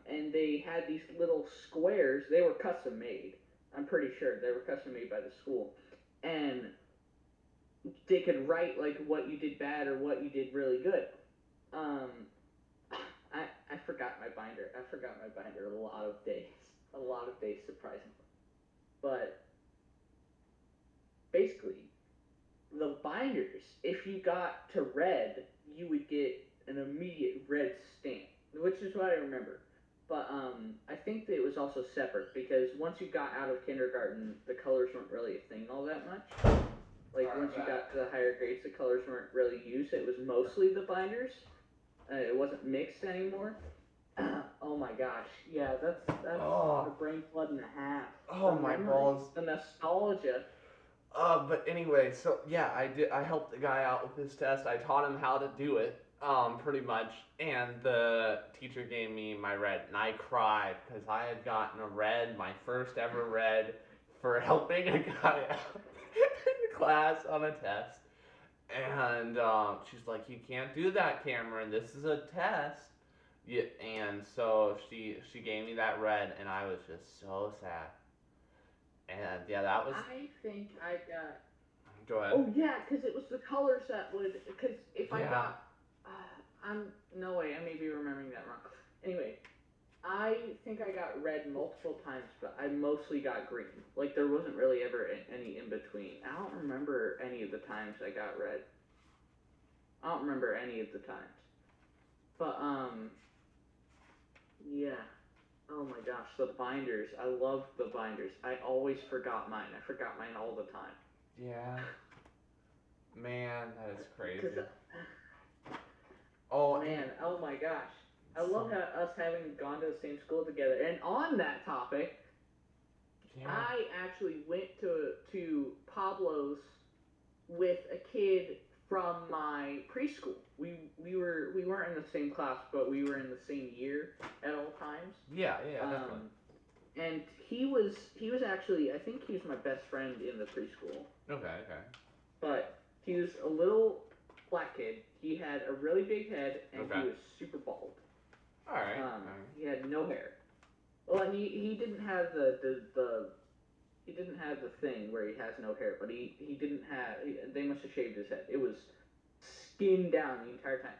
And they had these little squares. They were custom made. I'm pretty sure they were custom made by the school, and they could write like what you did bad or what you did really good. Um, I forgot my binder. I forgot my binder a lot of days, surprisingly. But basically, the binders, if you got to red, you would get an immediate red stamp, which is what I remember. But I think that it was also separate because once you got out of kindergarten, the colors weren't really a thing all that much. Like once you got to the higher grades, the colors weren't really used. It was mostly the binders. It wasn't mixed anymore. Oh my gosh, yeah, that's a Oh, brain flood and a half. oh The my memories, balls. the nostalgia. But anyway, so yeah, I did. I helped the guy out with his test. I taught him how to do it, pretty much. And the teacher gave me my red, and I cried because I had gotten a red, my first ever red, for helping a guy out in class on a test. And she's like, "You can't do that, Cameron. This is a test." Yeah, and so she gave me that red, and I was just so sad. And yeah, that was. I think I got. Go ahead. Oh yeah, because it was the colors that would. Because if I Yeah. got, I'm no way. I may be remembering that wrong. Anyway, I think I got red multiple times, but I mostly got green. Like there wasn't really ever any in between. I don't remember any of the times I got red. I don't remember any of the times. But yeah. Oh my gosh, the binders. I love the binders. I always forgot mine. I forgot mine all the time. Yeah. Man, that is crazy. Cause Oh man, oh my gosh. I love so- us having gone to the same school together. And on that topic, yeah. I actually went to Pablo's with a kid from my preschool. We weren't in the same class, but we were in the same year at all times. Yeah, definitely. And he was actually, I think he was my best friend in the preschool. Okay. But he was a little black kid. He had a really big head and Okay. he was super bald. All right. He had no hair. Well, he didn't have the he didn't have the thing where he has no hair, but he didn't have. They must have shaved his head. It was skin down the entire time.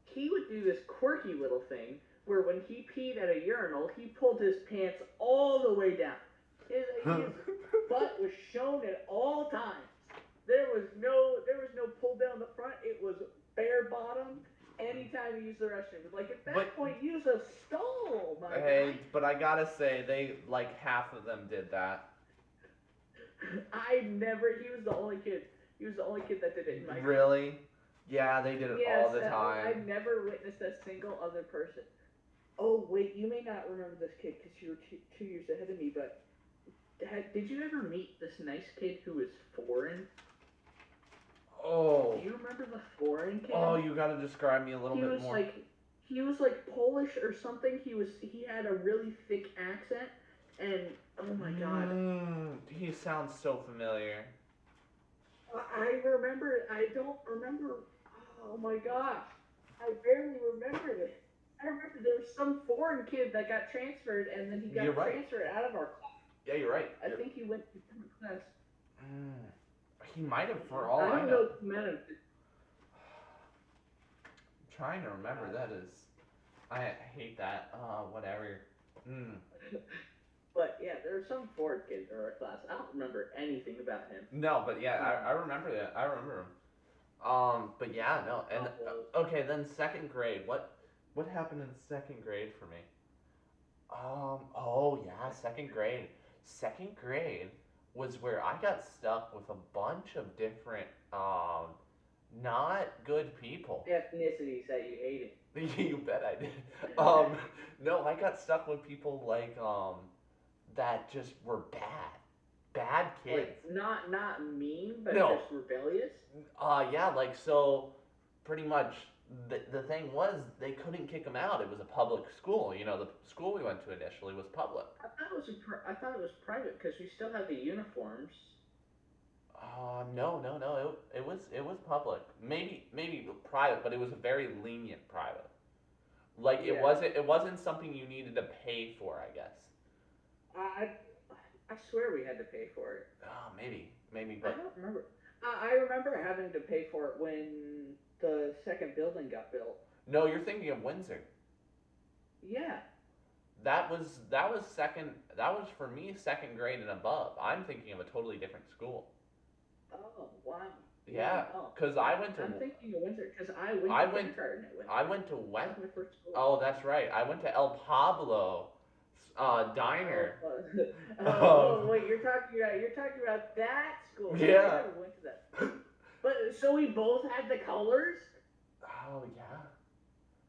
He would do this quirky little thing where when he peed at a urinal, he pulled his pants all the way down. His butt was shown at all times. There was no pull down the front. It was bare bottom. Anytime you use the restroom, like at that But- point, use a stall, my Hey, guy. but I gotta say, they like half of them did that. I never. He was the only kid. He was the only kid that did it in my class. Really? Yeah, they did it Yes, all the I've time. never witnessed a single other person. Oh wait, you may not remember this kid because you were 2 years ahead of me. But did you ever meet this nice kid who was foreign? Do Oh. you remember the foreign kid? Oh, you gotta describe me a little he bit was more. like he was like Polish or something. He had a really thick accent, and oh my god. He sounds so familiar. I remember. I don't remember. Oh my gosh. I barely remember this. I remember there was some foreign kid that got transferred, and then he got You're right. transferred out of our class. Yeah, you're right. I think he went to different class. He might have, for all I I don't know. know if he meant it. I'm trying to remember. That is. I hate that. Whatever. But yeah, there were some foreign kids in our class. I don't remember anything about him. No, but yeah, I remember that. I remember him. But yeah, no, and okay, then second grade. What happened in second grade for me? Oh yeah, second grade. Second grade was where I got stuck with a bunch of different not good people. Ethnicities that you hated. You bet I did. No, I got stuck with people like that just were bad kids. Like not mean, but No. just rebellious. Yeah, like so pretty much the thing was they couldn't kick him out. It was a public school. You know, the school we went to initially was public. I thought it was private because we still had the uniforms. No. It was public. Maybe private, but it was a very lenient private. Like Yeah. it wasn't something you needed to pay for, I guess. I swear we had to pay for it. Oh, maybe, I but don't remember. I remember having to pay for it when the second building got built. no, you're thinking of Windsor. Yeah. That was second. That was for me second grade and above. I'm thinking of a totally different school. Oh wow. Yeah, Oh. because I went I'm to thinking of Windsor because I went I to went- kindergarten at Windsor. I went to That West. was my first school. Oh, that's right. I went to El Pablo, diner. Oh, wait, you're talking about that school. Yeah. I never went to that. But so we both had the colors. Oh yeah.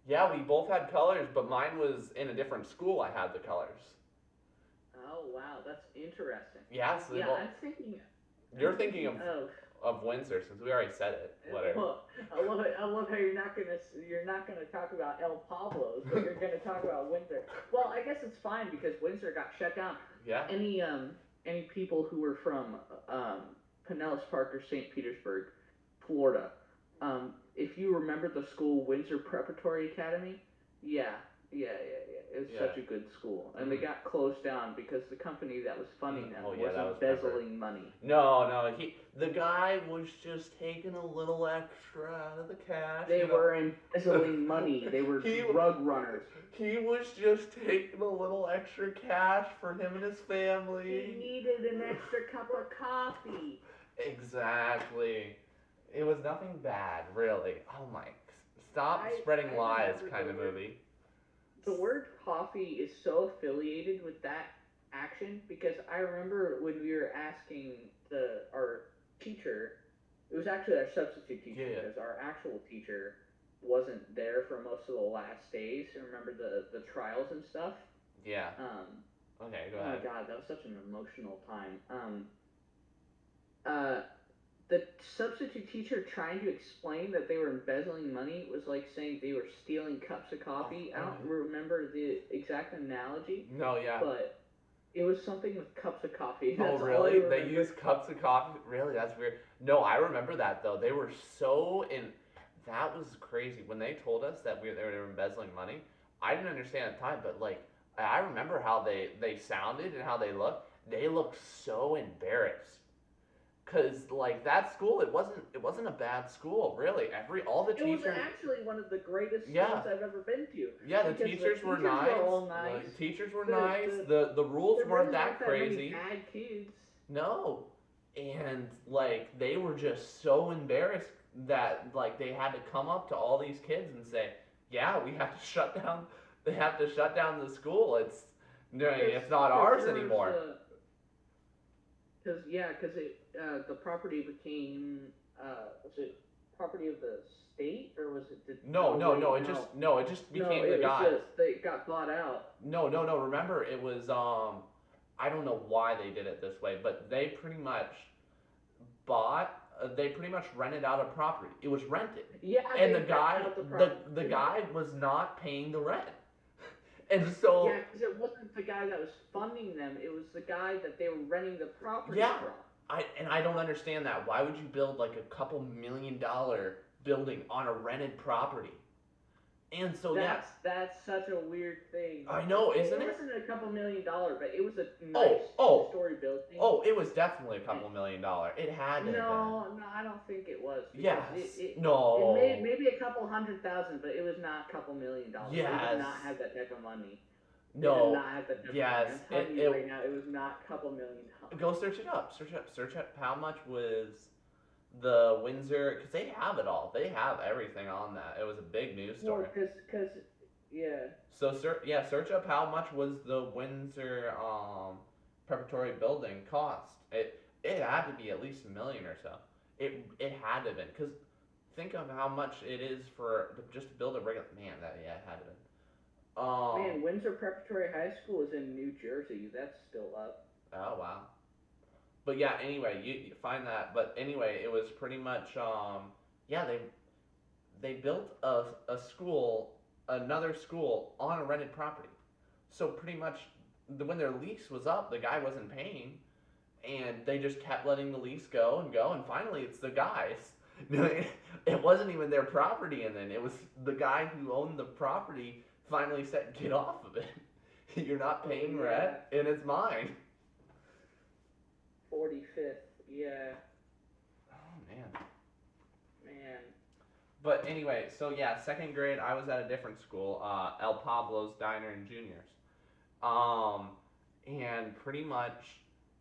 Yeah, we both had colors, but mine was in a different school. I had the colors. Oh wow, that's interesting. Yeah, so they Yeah, both. I'm thinking. You're thinking of of Windsor since we already said it. Whatever. well, I love how you're not gonna talk about El Pablos, but you're gonna talk about Windsor. Well, I guess it's fine because Windsor got shut down. Yeah. Any people who were from Pinellas Park or St. Petersburg, Florida, if you remember the school Windsor Preparatory Academy, yeah, it was Yeah. such a good school, and they got closed down because the company that was funding them Oh, yeah, was that was embezzling money. No, the guy was just taking a little extra out of the cash. They were embezzling money. They were drug runners. He was just taking a little extra cash for him and his family. He needed an extra cup of coffee. Exactly. It was nothing bad, really. Oh my! Stop spreading lies, kind of movie. The word coffee is so affiliated with that action because I remember when we were asking our teacher, it was actually our substitute teacher because our actual teacher wasn't there for most of the last days. And remember the trials and stuff. Yeah. Okay, go ahead. Oh my god, that was such an emotional time. The substitute teacher trying to explain that they were embezzling money was like saying they were stealing cups of coffee. I don't remember the exact analogy. No, yeah. But it was something with cups of coffee. That's oh, really? They use cups of coffee? Really? That's weird. No, I remember that, though. They were so in... That was crazy. When they told us that they were embezzling money, I didn't understand at the time, but, like, I remember how they sounded and how they looked. They looked so embarrassed. Cause like that school, it wasn't a bad school, really. All the teachers. It was actually one of the greatest schools I've ever been to. Yeah, the teachers were nice. Were all nice. The teachers were nice. The rules weren't that crazy. Bad kids. No, and like they were just so embarrassed that like they had to come up to all these kids and say, "Yeah, we have to shut down. They have to shut down the school. It's not ours anymore." Because the property became was it property of the state or was it? No. It just became the guy. They got bought out. No. Remember, it was I don't know why they did it this way, but they pretty much they pretty much rented out a property. It was rented. Yeah. And the guy was not paying the rent. And so... Yeah, because it wasn't the guy that was funding them. It was the guy that they were renting the property from. I don't understand that. Why would you build like a couple $1 million building on a rented property? And so that's such a weird thing. I know, isn't it? It wasn't a couple $1 million, but it was a nice two-story building. Oh, it was definitely a couple $1 million. It had to. No, I don't think it was. Yes. No. It maybe a couple $100,000, but it was not a couple $1 million. Yes. It did not have that type of money. No. It did not have that type of money. I'm telling you right now, it was not a couple $1 million. Go search it up. Search up how much was the Windsor, because they have it all. They have everything on that. It was a big news story. Yeah. So search up how much was the Windsor preparatory building cost. It had to be at least $1 million or so. It had to have been, because think of how much it is for just to build a regular it had to have been. Windsor Preparatory High School is in New Jersey. That's still up. Oh wow. But yeah, anyway, you find that. But anyway, it was pretty much, they built a school, another school on a rented property. So pretty much, when their lease was up, the guy wasn't paying, and they just kept letting the lease go, and finally it's the guys. It wasn't even their property, and then it was the guy who owned the property finally said, "Get off of it. You're not paying rent, and it's mine." 45th, yeah. Oh, man. But anyway, so yeah, second grade, I was at a different school, El Pablo's Diner and Juniors. And pretty much,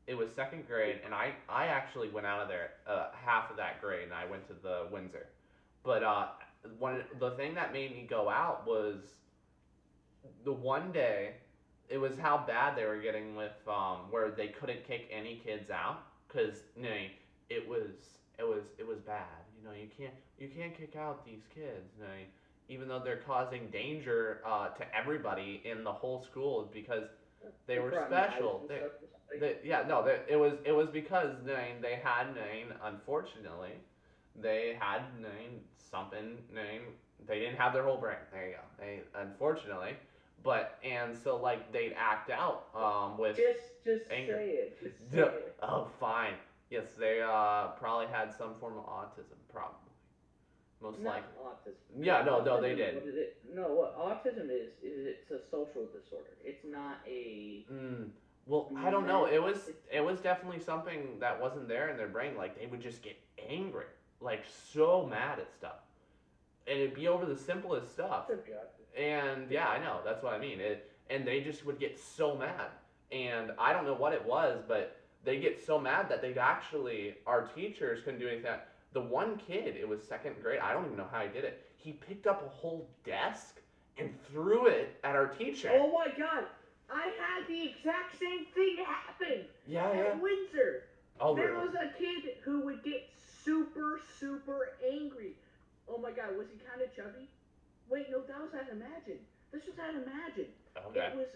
it was second grade, and I actually went out of there half of that grade, and I went to the Windsor. But the thing that made me go out was the one day, it was how bad they were getting with where they couldn't kick any kids out because it was bad. You can't kick out these kids. Even though they're causing danger to everybody in the whole school because They Like were rotten knives special. and stuff or something. Yeah, no, it was because they had unfortunately they had something they didn't have their whole brain. There you go. They unfortunately, but and so like they'd act out with Just anger. say it. Just say it. Oh, fine. Yes, they probably had some form of autism, probably. Most likely. Not autism. Yeah, no, they Autism, did. what is it? No, what autism is it's a social disorder. It's not a Well, I don't know. It was definitely something that wasn't there in their brain. Like they would just get angry, like so mad at stuff, and it'd be over the simplest stuff. could be autism. And yeah, I know that's what I mean. And they just would get so mad, and I don't know what it was, but they get so mad that they'd actually our teachers couldn't do anything. The one kid, it was second grade. I don't even know how he did it. He picked up a whole desk and threw it at our teacher. Oh my god! I had the exact same thing happen Yeah, at yeah. Windsor. Oh, There really? was a kid who would get super angry. Oh my god, was he kind of chubby? Wait, no, that was at Imagine. This was at Imagine. Okay. It was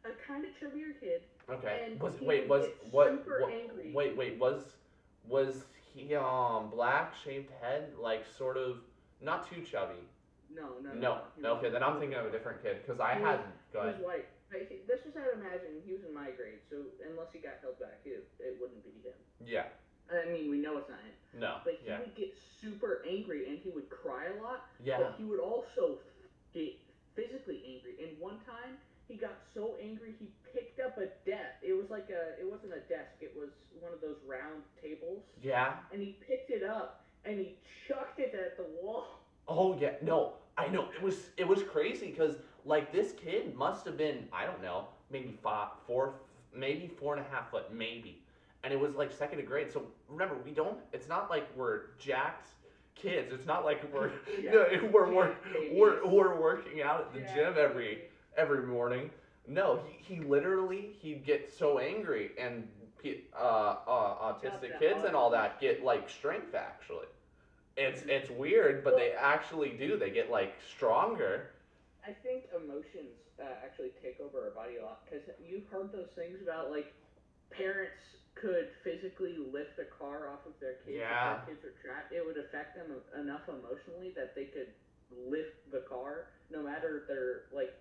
a kind of chubbier kid. Okay. And Was he wait would was get what super what angry. wait was he black shaved head like sort of not too chubby? No. No. He was- Okay, then I'm thinking of a different kid because I He had was- go He was ahead. white. This was at Imagine. He was in my grade, so unless he got held back, it wouldn't be him. Yeah. I mean, we know it's not him. No. But he Yeah. would get super angry and he would cry a lot. Yeah. But he would also get physically angry. And one time he got so angry he picked up a desk. It was like it wasn't a desk. It was one of those round tables. Yeah. And he picked it up and he chucked it at the wall. Oh yeah. No. I know it was crazy because like this kid must have been I don't know maybe maybe 4.5 foot maybe. And it was like second grade. So remember, it's not like we're jacked kids. It's not like we're we're working out at the gym every morning. No, he literally he'd get so angry, and autistic kids and all that get like strength actually. It's weird, but they actually do. They get like stronger. I think emotions actually take over our body a lot because you've heard those things about like parents could physically lift a car off of their kids Yeah. if their kids are trapped. It would affect them enough emotionally that they could lift the car no matter their like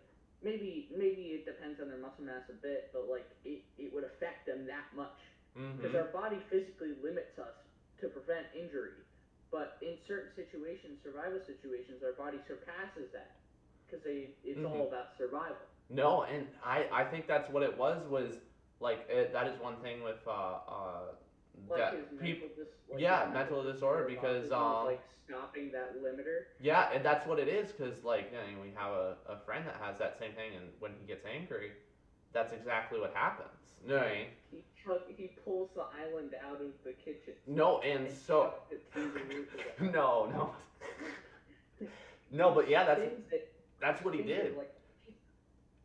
maybe it depends on their muscle mass a bit, but like it would affect them that much because our body physically limits us to prevent injury. But in certain situations, survival situations, our body surpasses that because it's all about survival. No, and I think that's what it was like that is one thing with Like his mental disorder because like stopping that limiter. yeah, and that's what it is because like we have a friend that has that same thing, and when he gets angry, that's exactly what happens. No, I mean? He pulls the island out of the kitchen. No, and so chucks it through the roof of it. no, no, but yeah, Things that- that's what he things that, did. like,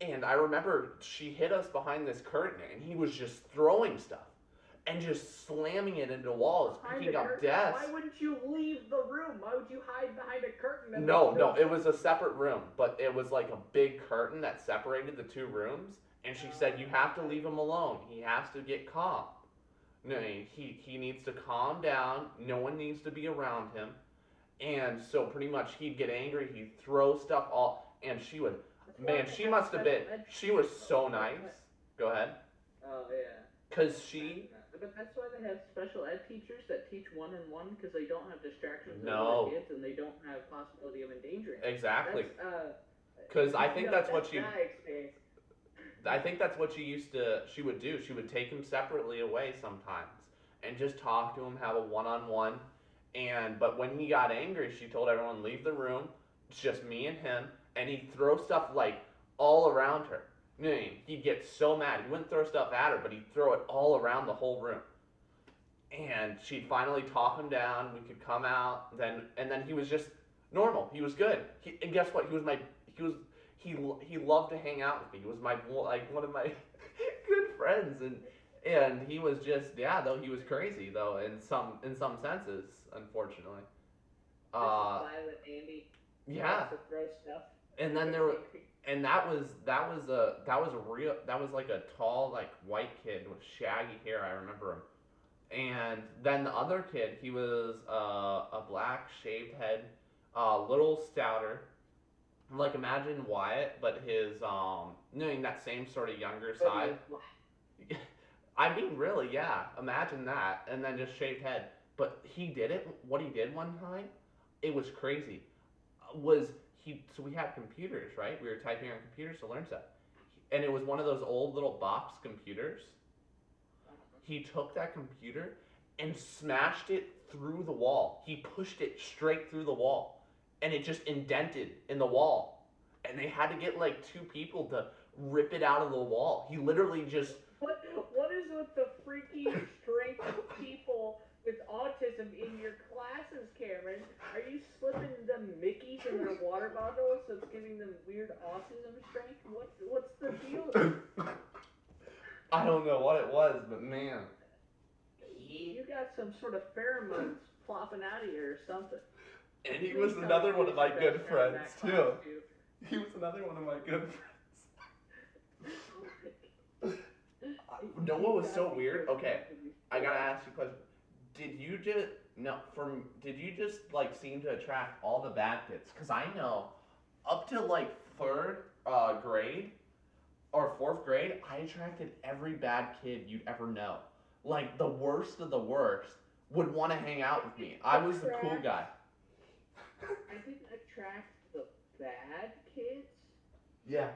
And I remember she hid us behind this curtain, and he was just throwing stuff and just slamming it into walls, behind picking the up curtain. desks. Why wouldn't you leave the room? Why would you hide behind a curtain? And No, it was a separate room, but it was like a big curtain that separated the two rooms. And she said, "You have to leave him alone. He has to get calm. No, he needs to calm down. No one needs to be around him." And so pretty much he'd get angry. He'd throw stuff all, and she would. Man, she must have been. She was so nice. Go ahead. Oh yeah. Cause she. But that's why they have special ed teachers that teach one-on-one because they don't have distractions with No. other kids and they don't have possibility of endangering. Exactly. That's, Cause I think that's what that's she. my experience. I think that's what she would do. She would take him separately away sometimes and just talk to him, have a one-on-one. But when he got angry, she told everyone, "Leave the room. It's just me and him." And he'd throw stuff like all around her. He'd get so mad. He wouldn't throw stuff at her, but he'd throw it all around the whole room. And she'd finally talk him down. We could come out. And then he was just normal. He was good. And guess what? He loved to hang out with me. He was one of my good friends, and he was just though he was crazy though in some senses, unfortunately. Violent Andy. Yeah. To throw stuff. And then and that was like a tall like white kid with shaggy hair. I remember him. And then the other kid, he was a black shaved head, little stouter. Like imagine Wyatt, but his knowing that same sort of younger side. I mean, really, yeah. Imagine that, and then just shaved head. But he did it. What he did one time, it was crazy. Was he? So we had computers, right? We were typing on computers to learn stuff, and it was one of those old little box computers. He took that computer and smashed it through the wall. He pushed it straight through the wall, and it just indented in the wall. And they had to get like two people to rip it out of the wall. He literally just What is with the freaky strength of people with autism in your classes, Cameron? Are you slipping them Mickeys in their water bottles so it's giving them weird autism strength? What's the deal? I don't know what it was, but man. You got some sort of pheromones flopping out of you or something. And he was another one of my good friends, too. He was another one of my good friends. No, what was so weird? Okay, I gotta ask you a question. Did you just like seem to attract all the bad kids? Cause I know, up to like third grade or fourth grade, I attracted every bad kid you'd ever know. Like the worst of the worst would want to hang out with me. I was the cool guy. I didn't attract the bad kids. Yeah.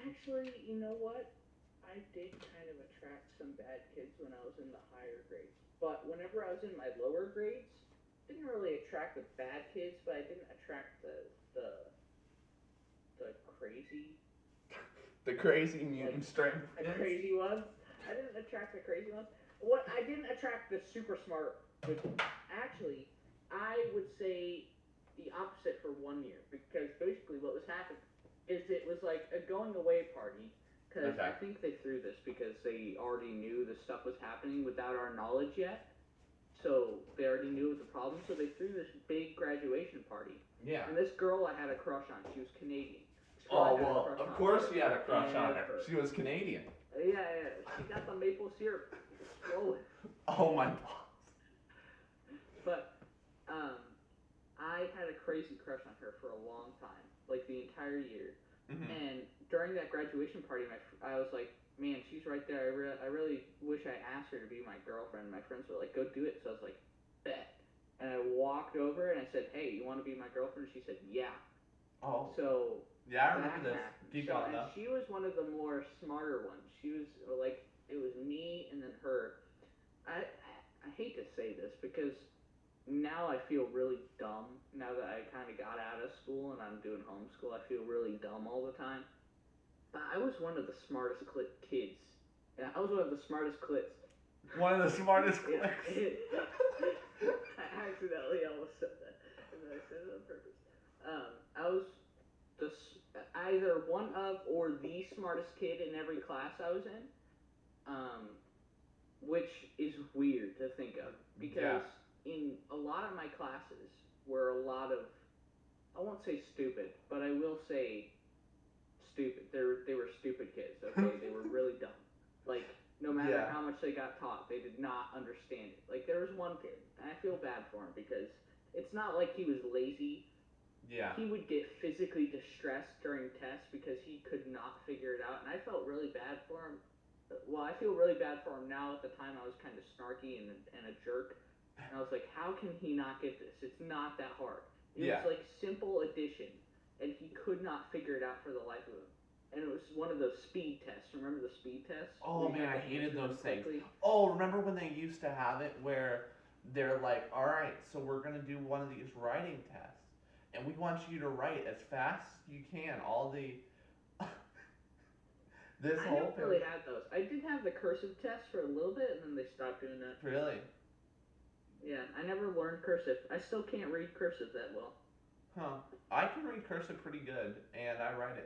Actually, you know what? I did kind of attract some bad kids when I was in the higher grades. But whenever I was in my lower grades, I didn't really attract the bad kids, but I didn't attract the crazy. The crazy mutant strength. The crazy ones. I didn't attract the crazy ones. What I didn't attract the super smart. Actually, I would say the opposite for 1 year, because basically what was happening is it was like a going away party. Because I think they threw this because they already knew the stuff was happening without our knowledge yet. So they already knew it was a problem. So they threw this big graduation party. Yeah. And this girl I had a crush on. She was Canadian. Oh, well, of course you had a crush on her. She was Canadian. Yeah. She got the maple syrup rolling. Oh, my balls. But I had a crazy crush on her for a long time. Like the entire year. Mm-hmm. And during that graduation party, I was like, man, she's right there. I really wish I asked her to be my girlfriend. My friends were like, go do it. So I was like, bet. And I walked over and I said, hey, you want to be my girlfriend? And she said, yeah. Oh. So yeah, I remember this. Keep going, though. She was one of the more smarter ones. She was like, it was me and then her. I hate to say this because now I feel really dumb. Now that I kind of got out of school and I'm doing homeschool, I feel really dumb all the time. But I was one of the smartest kids. Yeah, I was one of the smartest clits. One of the smartest clicks. I accidentally almost said that, and then I said it on purpose. I was either one of or the smartest kid in every class I was in, which is weird to think of because in a lot of my classes were a lot of, I won't say stupid, but I will say stupid. They were stupid kids, okay? They were really dumb. Like, no matter how much they got taught, they did not understand it. Like, there was one kid, and I feel bad for him because it's not like he was lazy. Yeah. He would get physically distressed during tests because he could not figure it out, and I felt really bad for him. Well, I feel really bad for him now. At the time, I was kind of snarky and a jerk. And I was like, how can he not get this? It's not that hard. It was like simple addition, and he could not figure it out for the life of him. And it was one of those speed tests. Remember the speed tests? Oh, man, I hated those things. Oh, remember when they used to have it where they're like, all right, so we're going to do one of these writing tests, and we want you to write as fast as you can all the... I never really had those. I did have the cursive test for a little bit, and then they stopped doing that. Really? Yeah, I never learned cursive. I still can't read cursive that well. Huh. I can read cursive pretty good, and I write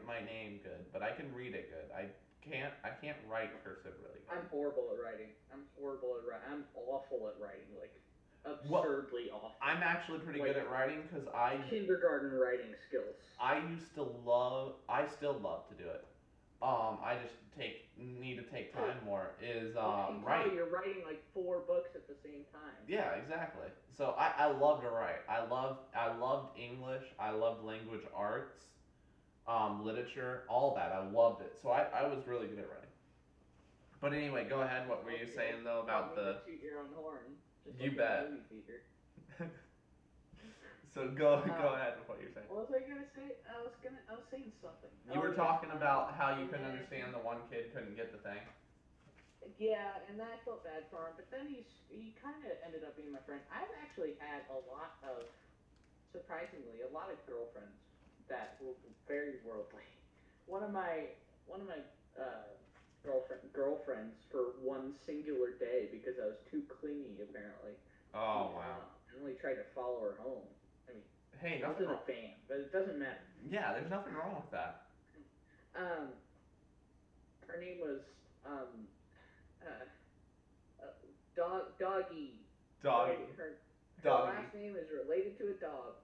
my name good, but I can read it good. I can't write cursive really good. I'm horrible at writing. I'm awful at writing, like absurdly awful. I'm actually pretty good at writing because kindergarten writing skills. I used to love I still love to do it. I just need to take time more. Is I can tell write. you're writing like 4 books at the same time. Yeah, exactly. So I love to write. I loved English. I loved language arts, literature, all that. I loved it. So I was really good at writing. But anyway, go ahead. What were you saying though about the? Shoot your own horn. Just You like bet. Movie theater. So go ahead with what you're saying. What was I gonna say? I was saying something. You were talking about how you couldn't understand the one kid couldn't get the thing. Yeah, and I felt bad for him, but then he kind of ended up being my friend. I've actually had surprisingly, a lot of girlfriends that were very worldly. One of my girlfriends for one singular day because I was too clingy apparently. Oh wow. I only tried to follow her home. I mean, hey, I wasn't a fan, but it doesn't matter. Yeah, there's nothing wrong with that. Her name was Doggy. Doggy. Her Doggy. last name is related to a dog.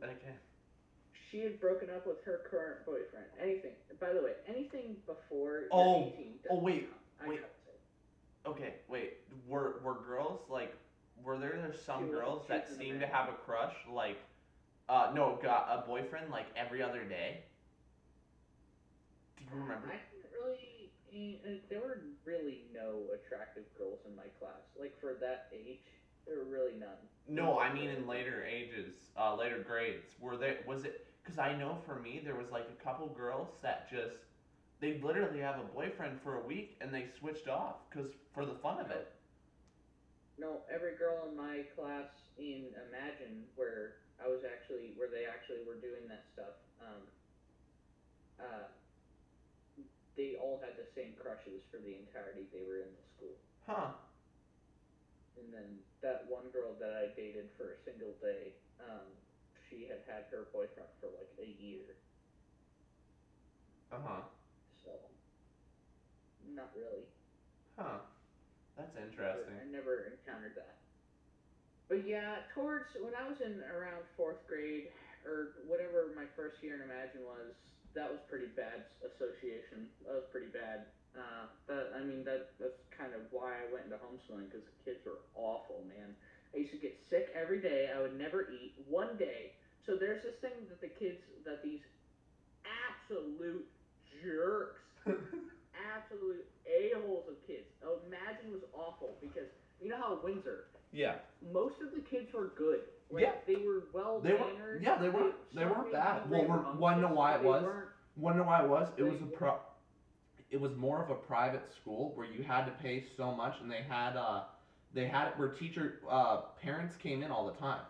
Okay. She had broken up with her current boyfriend. By the way, anything before Oh, you're 18. wait. Wait. Okay, wait. Were girls like? Were there some girls that choosing seemed a to man. have a crush like? No, got a boyfriend like every other day. Do you remember? I didn't really. There were really no attractive girls in my class. Like for that age, there were really none. No, I mean in later ages, later grades. Was it? Because I know for me there was like a couple girls that just they literally have a boyfriend for a week and they switched off because for the fun of it. No, every girl in my class in Imagine, where they actually were doing that stuff, they all had the same crushes for the entirety they were in the school. Huh. And then that one girl that I dated for a single day, she had her boyfriend for like a year. Uh-huh. So, not really. Huh. That's interesting. I never encountered that. But yeah, towards when I was in around 4th grade or whatever my first year in Imagine was, that was pretty bad association. That was pretty bad. That's kind of why I went into homeschooling because the kids were awful, man. I used to get sick every day. I would never eat one day. So there's this thing that these absolute jerks, absolute a-holes of kids. Imagine was awful because you know how Windsor. Yeah. Most of the kids were good. Like, yeah. They were well mannered. They weren't bad. Well, wanna know why it was? Wanna know why it was? It was more of a private school where you had to pay so much, and they had it where parents came in all the time.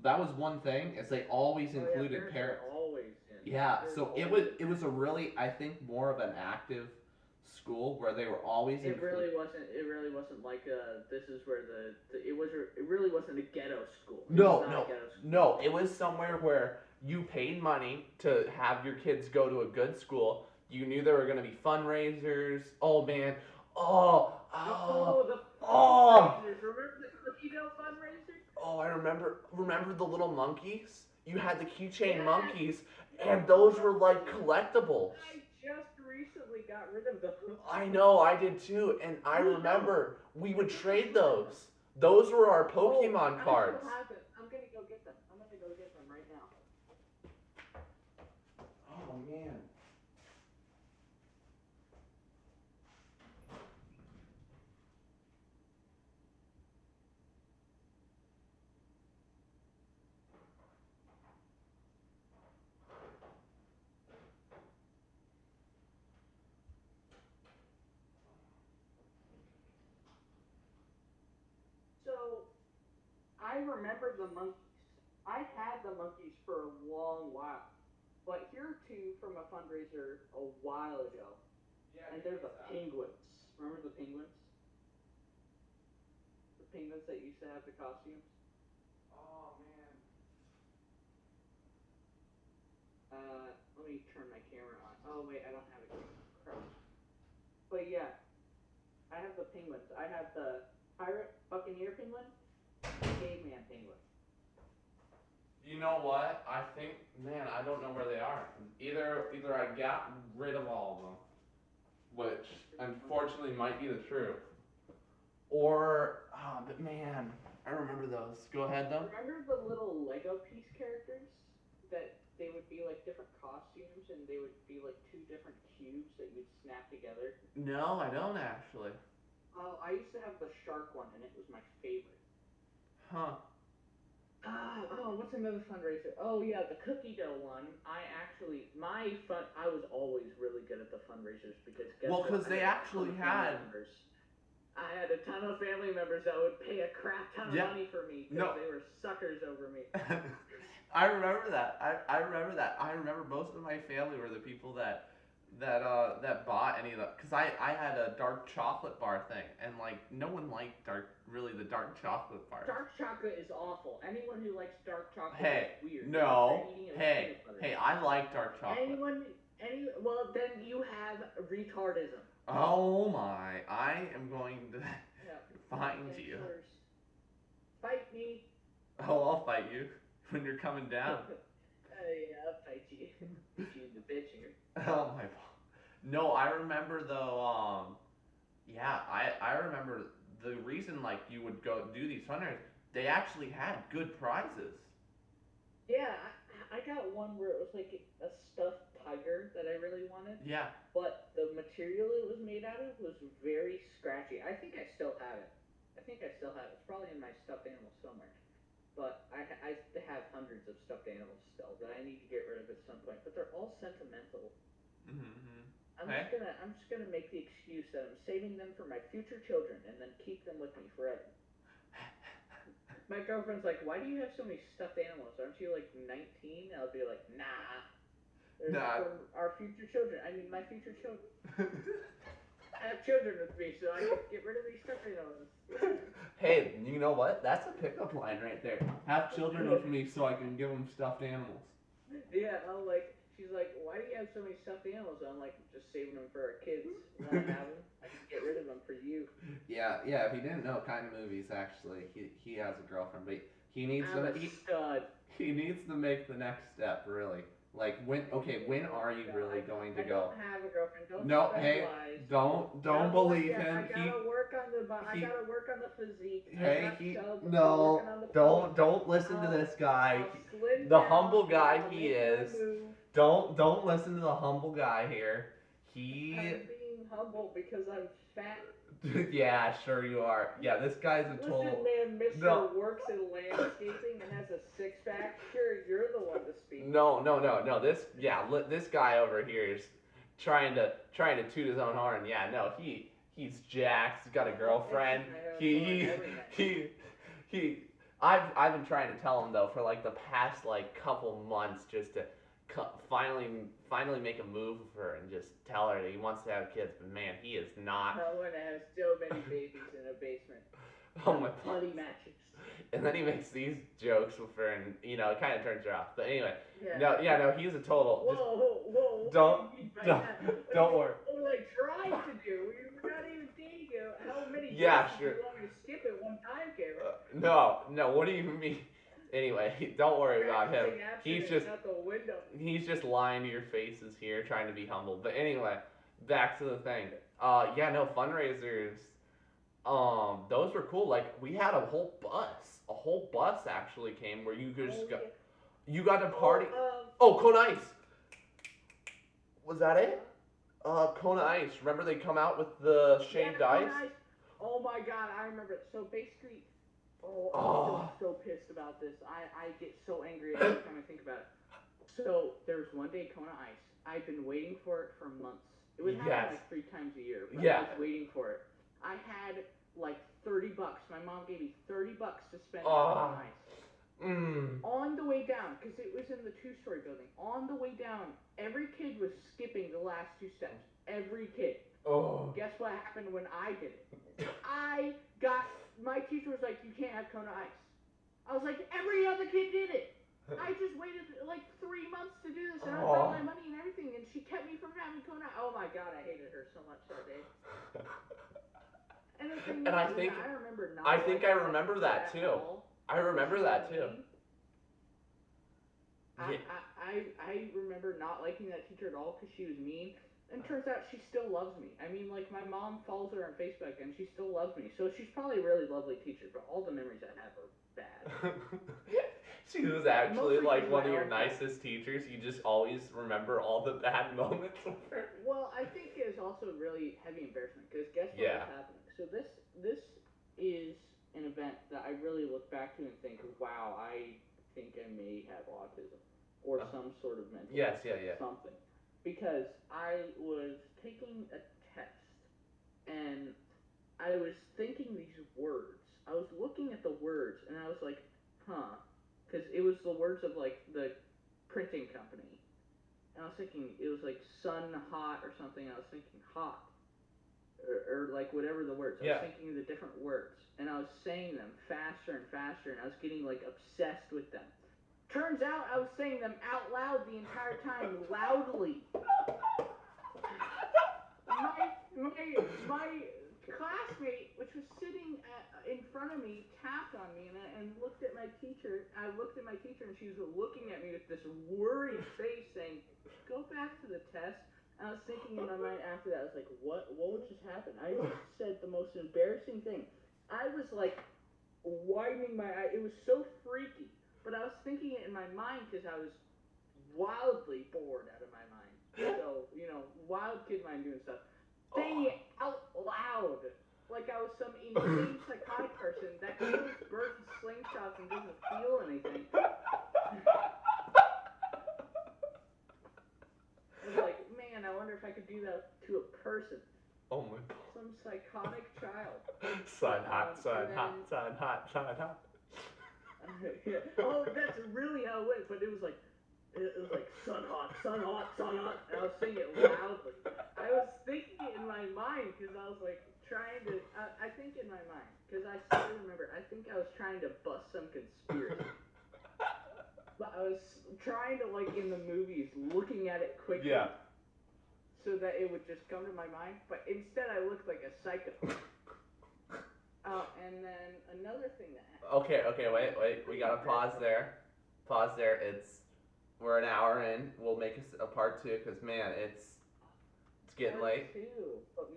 That was one thing, is they always included parents. Always in. Yeah, so it was a really, I think, more of an active school where they were always It really wasn't like this is where it really wasn't a ghetto school. No, it was somewhere where you paid money to have your kids go to a good school. You knew there were going to be fundraisers. Oh man. The fundraisers. Remember the Cookie-Dough fundraiser? Oh, I remember the little monkeys? You had the keychain monkeys, and those were like collectibles. I just recently got rid of those. I know, I did too, and I remember we would trade those. Those were our Pokemon cards. I'm gonna go get them. I'm gonna go get them right now. Oh man. So, I remember the monkeys. I had the monkeys for a long while. But here are two from a fundraiser a while ago. Yeah, and they're the penguins. Remember the penguins? The penguins that used to have the costumes? Oh man. Let me turn my camera on. Oh wait, I don't have a camera. Crap. But yeah, I have the penguins. I have the pirate buccaneer penguin, and the caveman penguin. You know what? I think, man, I don't know where they are. Either I got rid of all of them, which unfortunately might be the truth, or but man, I remember those. Go ahead though. Remember the little Lego piece characters that they would be like different costumes and they would be like two different cubes that you'd snap together? No, I don't actually. Oh, I used to have the shark one and it was my favorite. Huh. What's another fundraiser? Oh yeah, the cookie dough one. I was always really good at the fundraisers because because they actually had. I had a ton of family members that would pay a crap ton of money for me because they were suckers over me. I remember that. I remember that. I remember most of my family were the people that bought any of the, because I had a dark chocolate bar thing, and like no one liked the dark chocolate bar. Dark chocolate is awful. Anyone who likes dark chocolate is weird. No. Hey, I like dark chocolate. Well, then you have retardism. Oh my, I am going to find you. First. Fight me. Oh, I'll fight you when you're coming down. Yeah, I'll fight you. Beat you in the bitch here. Oh my. No, I remember though, I remember the reason like you would go do these fundraisers, they actually had good prizes. Yeah, I got one where it was like a stuffed tiger that I really wanted. Yeah. But the material it was made out of was very scratchy. I think I still have it. It's probably in my stuffed animal somewhere. But I have hundreds of stuffed animals still that I need to get rid of at some point. But they're all sentimental. Mm-hmm. I'm just gonna make the excuse that I'm saving them for my future children and then keep them with me forever. My girlfriend's like, "Why do you have so many stuffed animals? Aren't you like 19?" I'll be like, "Nah. They're for our future children. I mean, my future children." I have children with me, so I can get rid of these stuffed animals. Hey, you know what? That's a pickup line right there. Have children with me so I can give them stuffed animals. Yeah, she's like, "Why do you have so many stuffed animals?" I'm like, "Just saving them for our kids. Want to have them? I can get rid of them for you." Yeah. If you didn't know, Kind of Movies actually, he has a girlfriend, but he needs he needs to make the next step really. Like when are you really going to go? I don't have a girlfriend. Don't believe him. I gotta work on the physique. Don't listen to this guy. The humble guy he is. Don't listen to the humble guy here. I'm being humble because I'm fat. Yeah, sure you are. Yeah, this guy's a total. Listen, man, Mr. Works in landscaping and has a six-pack. Sure, you're the one to speak. No. This guy over here is trying to toot his own horn. Yeah, no, he's jacked. He's got a girlfriend. I've been trying to tell him though for like the past like couple months just to finally make a move for her and just tell her that he wants to have kids, but man, he is not. I want to have so many babies in a basement. Oh my putty matches. And then he makes these jokes with her, and it kind of turns her off. But anyway, no, he's a total. Whoa! Don't worry. What I tried to do, we're not even dating you. How many sure. do you want me to skip at one time, Cameron? No. What do you mean? Anyway, don't worry about him. He's just lying to your faces here, trying to be humble. But anyway, back to the thing. Fundraisers. Those were cool. Like we had a whole bus actually came where you could just go. You got to party. Kona Ice. Was that it? Kona Ice. Remember they come out with the shaved ice? Oh my God, I remember it. So basically. I'm so pissed about this. I get so angry every time I think about it. So there was one day Kona Ice. I've been waiting for it for months. It would happen like 3 times a year. But I was waiting for it. I had like $30. My mom gave me $30 to spend on Kona Ice. On the way down, because it was in the 2-story building. On the way down, every kid was skipping the last 2 steps. Every kid. Guess what happened when I did it? My teacher was like, "You can't have Kona Ice." I was like, every other kid did it. I just waited like 3 months to do this, and I brought my money and everything, and she kept me from having Kona Ice. Oh my God, I hated her so much that day. And the thing I think I remember that too. I remember that too. I remember not liking that teacher at all because she was mean. And turns out she still loves me. I mean, like, my mom follows her on Facebook and she still loves me. So she's probably a really lovely teacher, but all the memories I have are bad. She was actually Mostly like because one of my your own- nicest teachers. You just always remember all the bad moments of her. Well, I think it was also really heavy embarrassment because guess what Yeah. was happening? So this is an event that I really look back to and think, wow, I think I may have autism or some sort of mental Yes, yeah. something. Because I was taking a test and I was thinking these words. I was looking at the words and I was like, huh. Because it was the words of like the printing company. And I was thinking it was like sun hot or something. I was thinking hot. Or like whatever the words. I was thinking of the different words. And I was saying them faster and faster and I was getting like obsessed with them. Turns out I was saying them out loud the entire time, loudly. My classmate, which was sitting in front of me, tapped on me and looked at my teacher. I looked at my teacher and she was looking at me with this worried face saying, go back to the test. And I was thinking in my mind after that, I was like, what just happened? I just said the most embarrassing thing. I was like widening my eye. It was so freaky. But I was thinking it in my mind because I was wildly bored out of my mind. So, wild kid mind doing stuff. Saying it out loud. Like I was some insane psychotic person that kills birds with slingshots and doesn't feel anything. I was like, man, I wonder if I could do that to a person. Oh my God. Some psychotic child. Sun hot, sun hot, sun hot, sun hot. Yeah. Oh, that's really how it went, but it was like sun hot, sun hot, sun hot, and I was saying it loudly. I was thinking it in my mind because I was like trying to. I think in my mind because I still remember. I think I was trying to bust some conspiracy. But I was trying to like in the movies, looking at it quickly. Yeah. So that it would just come to my mind, but instead I looked like a psycho. And then another thing that happened. Okay, wait. We gotta pause there. We're an hour in. We'll make a part 2 because man, it's getting late. But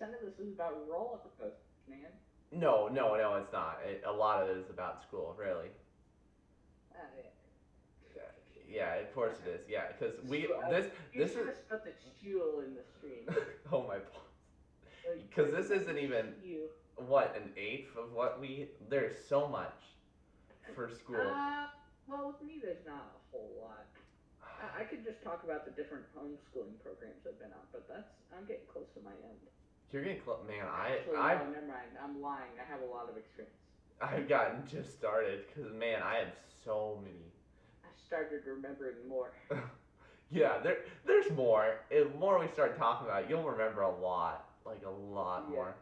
90% of this is about roller coasters, man. No, it's not. A lot of it is about school, really. Yeah, of course it is. Yeah, because this is. Put the jewel in the stream. Oh my. Because this isn't even an eighth of what there's so much for school. Well, with me, there's not a whole lot. I could just talk about the different homeschooling programs I've been on, but I'm getting close to my end. You're getting close, man. No, never mind. I'm lying. I have a lot of experience. I've gotten just started because man, I have so many. I started remembering more. Yeah, there's more. The more we start talking about it, you'll remember a lot, like a lot more.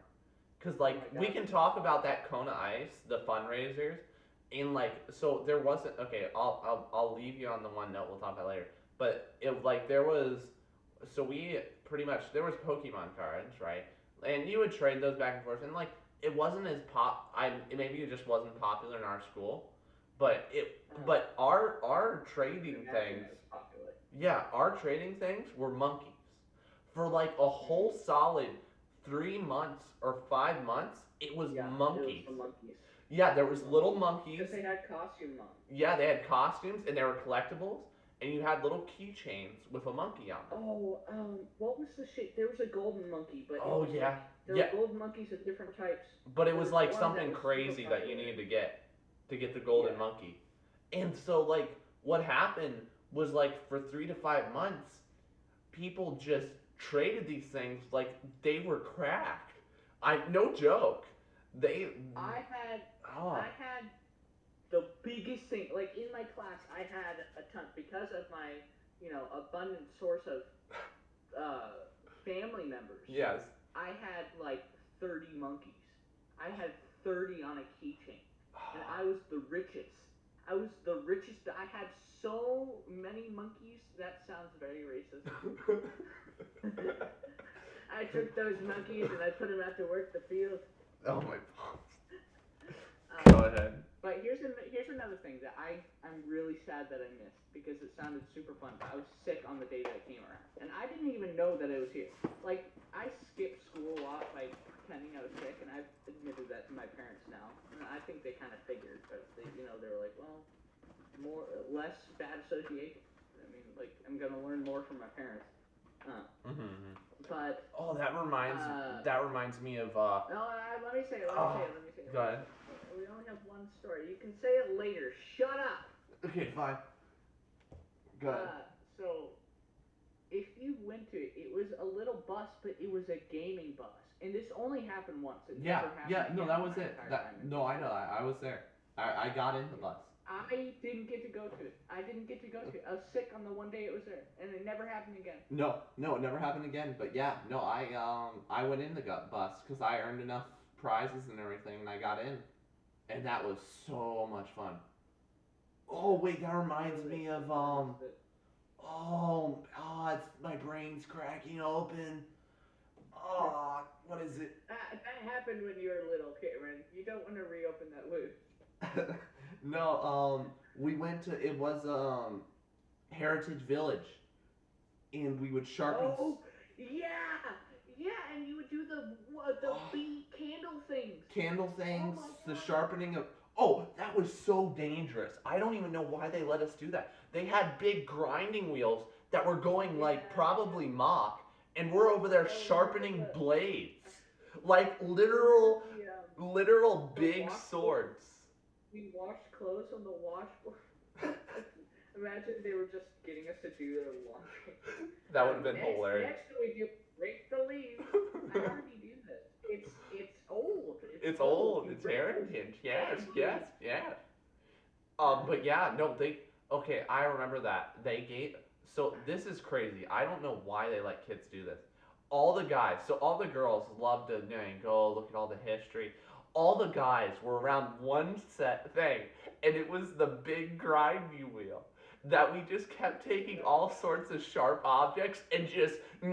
Cause like we can talk about that Kona Ice, the fundraisers, and like so there wasn't. Okay, I'll leave you on the one note we'll talk about later. But there was Pokemon cards, right? And you would trade those back and forth, and like it wasn't as maybe it just wasn't popular in our school, but our trading things. Yeah, our trading things were monkeys. For like a whole solid 3 months or 5 months, it was monkeys. It was the monkeys. Yeah, there was little monkeys. Because they had costumes on. Yeah, they had costumes and they were collectibles, and you had little keychains with a monkey on them. Oh, what was the shape? There was a golden monkey, but there were golden monkeys of different types. But it was like something crazy that you needed to get the golden monkey. And so like what happened was like for 3 to 5 months, people just traded these things like they were crack. No joke. I had the biggest thing, like in my class, I had a ton because of my, abundant source of family members. Yes. I had like 30 monkeys. I had 30 on a keychain, and I was the richest. I had so many monkeys. That sounds very racist. I took those monkeys and I put them out to work the field. Oh my God. Go ahead. But here's another thing that I'm really sad that I missed because it sounded super fun. But I was sick on the day that it came around, and I didn't even know that it was here. Like I skipped school a lot by pretending I was sick, and I've admitted that to my parents now. And I think they kind of figured, but they were like, well, less bad association. I mean, like I'm gonna learn more from my parents. But that reminds me of no, let me say it. Let me say it. Go ahead. We only have one story. You can say it later. Shut up. Okay, fine. Go ahead. So, if you went to it, it was a little bus, but it was a gaming bus, and this only happened once. It never happened no, again that was my it. entire That time. no, I know. I was there. I got in the bus. I didn't get to go to it. I was sick on the one day it was there, and it never happened again. No, it never happened again. But yeah, no, I went in the bus because I earned enough prizes and everything, and I got in, and that was so much fun. Oh wait, that reminds me of it's my brain's cracking open. Oh, what is it? That happened when you were little, Cameron. You don't want to reopen that wound. No, we went to it was Heritage Village, and we would sharpen. Oh, yeah, and you would do the bee candle things. Candle things, Oh my the God. sharpening of. Oh, that was so dangerous. I don't even know why they let us do that. They had big grinding wheels that were going like probably Mach, and we're over there sharpening blades, like literal big swords. We washed clothes on the washboard. Imagine they were just getting us to do their laundry. That would have been hilarious. Next we do break the leaves. I already do this. It's old. It's old. It's heritage. Yes. But yeah, no, okay, I remember that. So this is crazy. I don't know why they let kids do this. All the girls love to go look at all the history. All the guys were around one set thing, and it was the big grinding wheel that we just kept taking all sorts of sharp objects and just. I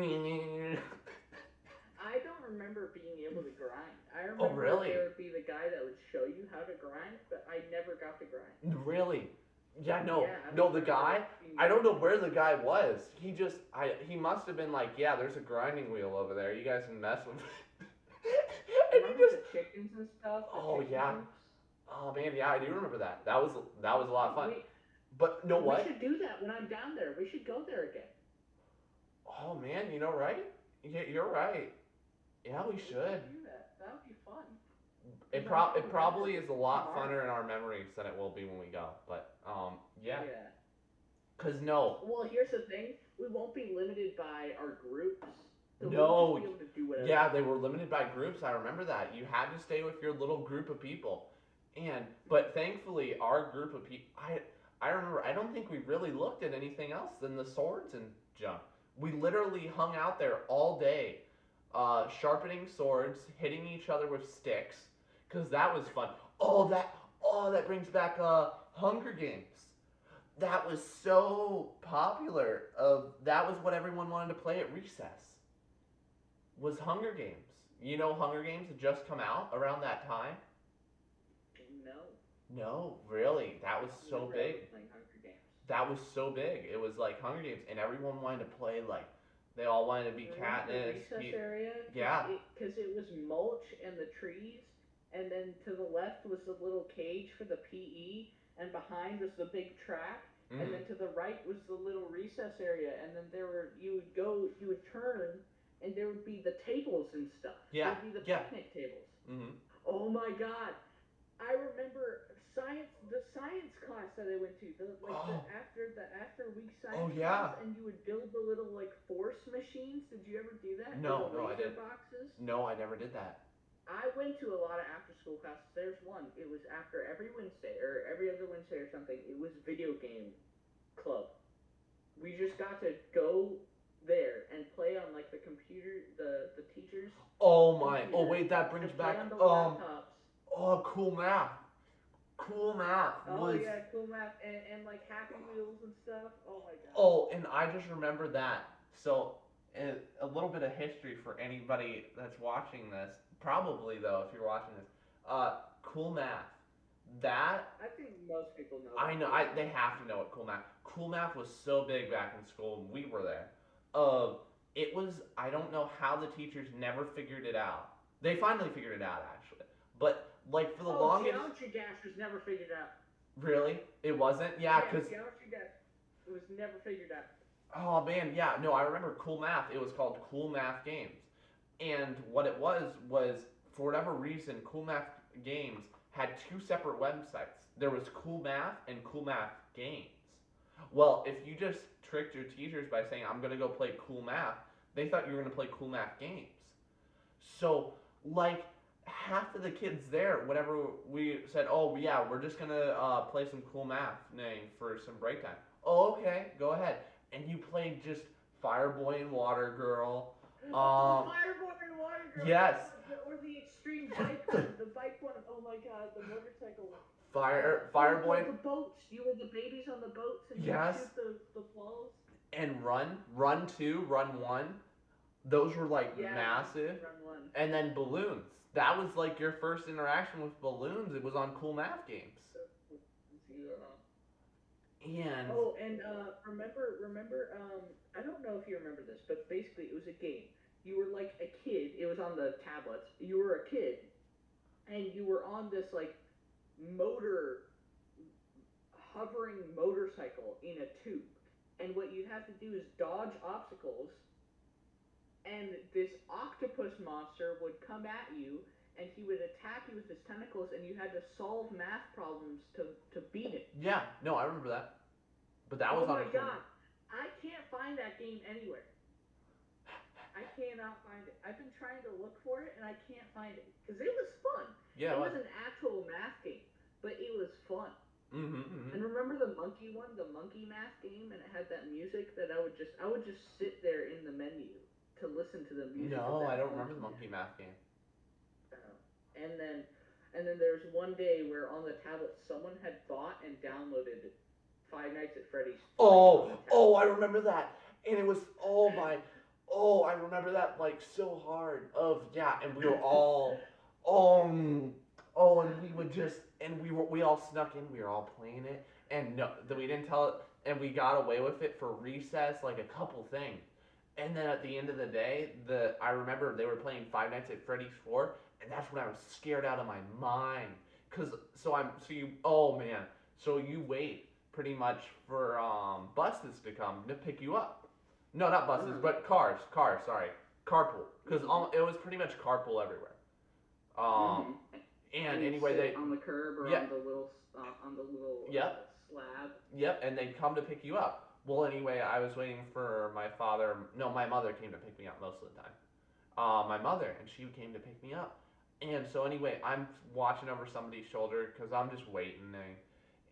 don't remember being able to grind. I remember really? There would be the guy that would show you how to grind, but I never got to grind. Really? Yeah, no, Yeah, the guy. I don't know where the guy was. He must have been like, yeah, there's a grinding wheel over there. You guys can mess with it. And Remember the chickens and stuff? Oh, chicken yeah. coops? Oh man, yeah, I do remember that. That was a lot of fun. But know what? We should do that when I'm down there. We should go there again. Oh man, right? Yeah, you're right. Yeah, we should. Do that. That would be fun. It probably is a lot funner in our memories than it will be when we go. But yeah. Yeah. Cause no. Well, here's the thing. We won't be limited by our groups. So No. we'll just be able to do whatever. Yeah, they were limited by groups. I remember that. You had to stay with your little group of people. But thankfully, our group of people. I remember. I don't think we really looked at anything else than the swords and junk. We literally hung out there all day, sharpening swords, hitting each other with sticks, cause that was fun. That brings back Hunger Games. That was so popular. That was what everyone wanted to play at recess. Was Hunger Games. You know Hunger Games had just come out around that time? No. No, really. That was so big. Playing Hunger Games. That was so big. It was like Hunger Games, and everyone wanted to play they all wanted to be Katniss. The recess area. Yeah. Because it was mulch and the trees, and then to the left was the little cage for the PE, and behind was the big track, and then to the right was the little recess area, and then you would turn, and there would be the tables and stuff. Yeah. There would be the picnic tables. Mm-hmm. Oh my God. I remember the science class that I went to, after week science class, and you would build the little force machines. Did you ever do that? No, I didn't. didn't. Boxes. No, I never did that. I went to a lot of after school classes. There's one. It was after every Wednesday or every other Wednesday or something. It was video game club. We just got to go there and play on the computer, the teachers. Oh my! Oh wait, that brings back on the laptops. Cool math. Cool math Oh yeah, cool math and Happy Wheels and stuff. Oh my God. Oh, and I just remember that. So a little bit of history for anybody that's watching this. Probably though, if you're watching this, cool math That I think most people know. I know. They have to know what Cool Math. Cool Math was so big back in school when we were there. Uh, it was. I don't know how the teachers never figured it out. They finally figured it out actually, but like for the longest. Geometry Dash was never figured out. Really, it wasn't. Yeah, because Geometry Dash was never figured out. oh man, yeah. No, I remember Cool Math. It was called Cool Math Games, and what it was for whatever reason, Cool Math Games had two separate websites. There was Cool Math and Cool Math Games. Well, if you just tricked your teachers by saying, I'm going to go play Cool Math, they thought you were going to play Cool Math Games. So, like, half of the kids there, whenever we said, oh, yeah, we're just going to play some Cool Math name for some break time. Oh, okay, go ahead. And you played just Fireboy and Water Girl. Fireboy and Water Girl. Yes. Or the extreme bike one. The bike one. Oh my god, the motorcycle one. Fireboy. The boats. You were the babies on the boats and yes. you shoot the balls. And Run 2, Run 1. Those were like massive. Run 1. And then balloons. That was like your first interaction with balloons. It was on Cool Math Games. And remember, I don't know if you remember this, but basically it was a game. You were like a kid. It was on the tablets. You were a kid, and you were on this like hovering motorcycle in a tube. And what you'd have to do is dodge obstacles, and this octopus monster would come at you, and he would attack you with his tentacles, and you had to solve math problems to beat it. Yeah, no, I remember that. But that was on. Oh my god, I can't find that game anywhere. I cannot find it. I've been trying to look for it, and I can't find it. Because it was fun. Yeah, it was an actual math game, but it was fun. Mm-hmm. And remember the monkey one, the monkey math game, and it had that music that I would just sit there in the menu to listen to the music. No, I don't remember the monkey math game. And then there was one day where on the tablet someone had bought and downloaded Five Nights at Freddy's. Oh, I remember that. And it was I remember that like so hard. And we were all and we would just we all snuck in. We were all playing it, and no, we didn't tell it, and we got away with it for recess, like a couple things. And then at the end of the day, I remember they were playing Five Nights at Freddy's 4, and that's when I was scared out of my mind. So you wait pretty much for buses to come to pick you up. No, not buses, but cars. Sorry, carpool, because it was pretty much carpool everywhere. And anyway, they on the curb or on the little slab. Yep, and they'd come to pick you up. Well, anyway, I was waiting for my father. No, my mother came to pick me up most of the time. My mother, and she came to pick me up. And so anyway, I'm watching over somebody's shoulder because I'm just waiting.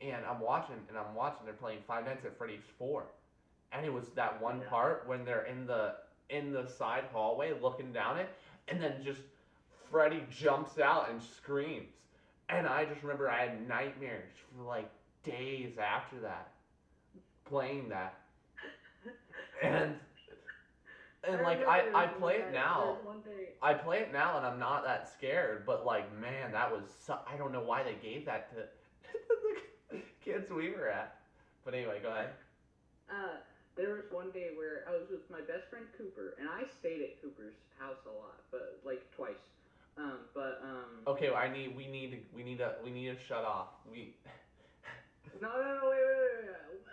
And I'm watching. They're playing Five Nights at Freddy's 4. And it was that one part when they're in the side hallway looking down it, and then just Freddy jumps out and screams. And I just remember I had nightmares for like days after that, playing that. And like I play it now. I play it now and I'm not that scared, but like man, that was I don't know why they gave that to the kids we were at. But anyway, go ahead. There was one day where I was with my best friend Cooper, and I stayed at Cooper's house a lot, but like twice. Okay, we need to shut off. No, wait.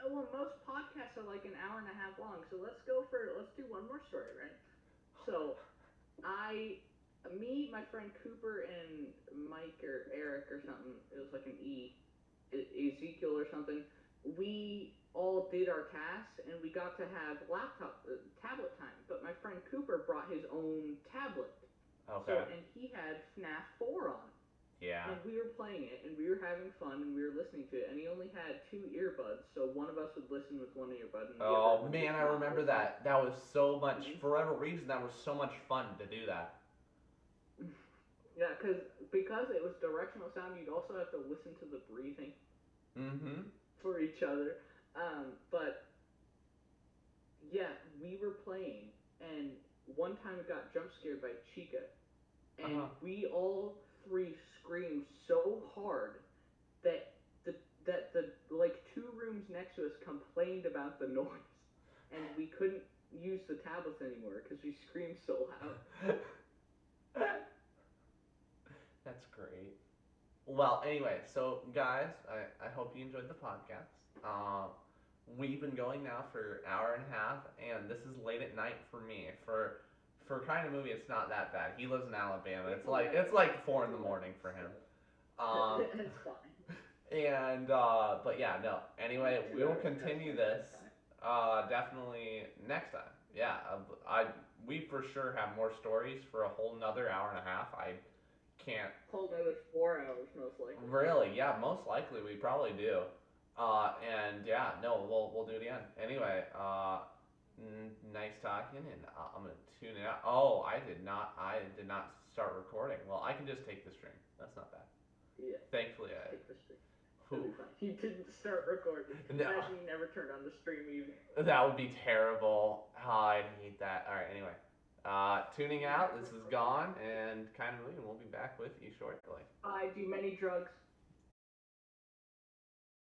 Well, most podcasts are like an hour and a half long, so let's do one more story, right? So, my friend Cooper and Mike or Eric or something, it was like an Ezekiel or something, we all did our tasks, and we got to have tablet time, but my friend Cooper brought his own tablet. Okay. And he had FNAF 4 on. Yeah. And we were playing it, and we were having fun, and we were listening to it, and he only had 2 earbuds, so one of us would listen with one earbud. And oh, man, I remember that. That was so much, for whatever reason, that was so much fun to do that. Yeah, because it was directional sound, you'd also have to listen to the breathing for each other. But, yeah, we were playing, and one time we got jump scared by Chica, and we all 3 screamed so hard that the like 2 rooms next to us complained about the noise, and we couldn't use the tablets anymore because we screamed so loud. That's great. Well, anyway, so guys, I hope you enjoyed the podcast. We've been going now for an hour and a half, and this is late at night for me. For kind of movie, it's not that bad. He lives in Alabama. It's like 4 in the morning for him. That's fine. And but yeah, no. Anyway, we will continue this definitely next time. Yeah, we for sure have more stories for a whole nother hour and a half. I can't. Whole nother 4 hours, most likely. Really? Yeah, most likely we probably do. And yeah, no, we'll do it again. Anyway, nice talking, and I'm gonna tune it out. Oh, I did not start recording. Well, I can just take the stream. That's not bad. Yeah. Thankfully, Take the stream. You didn't start recording. No. Imagine you never turned on the stream even. That would be terrible. Oh, I'd hate that. All right. Anyway, tuning out. This is Gone and Kind of Movie, and we'll be back with you shortly. I do many drugs.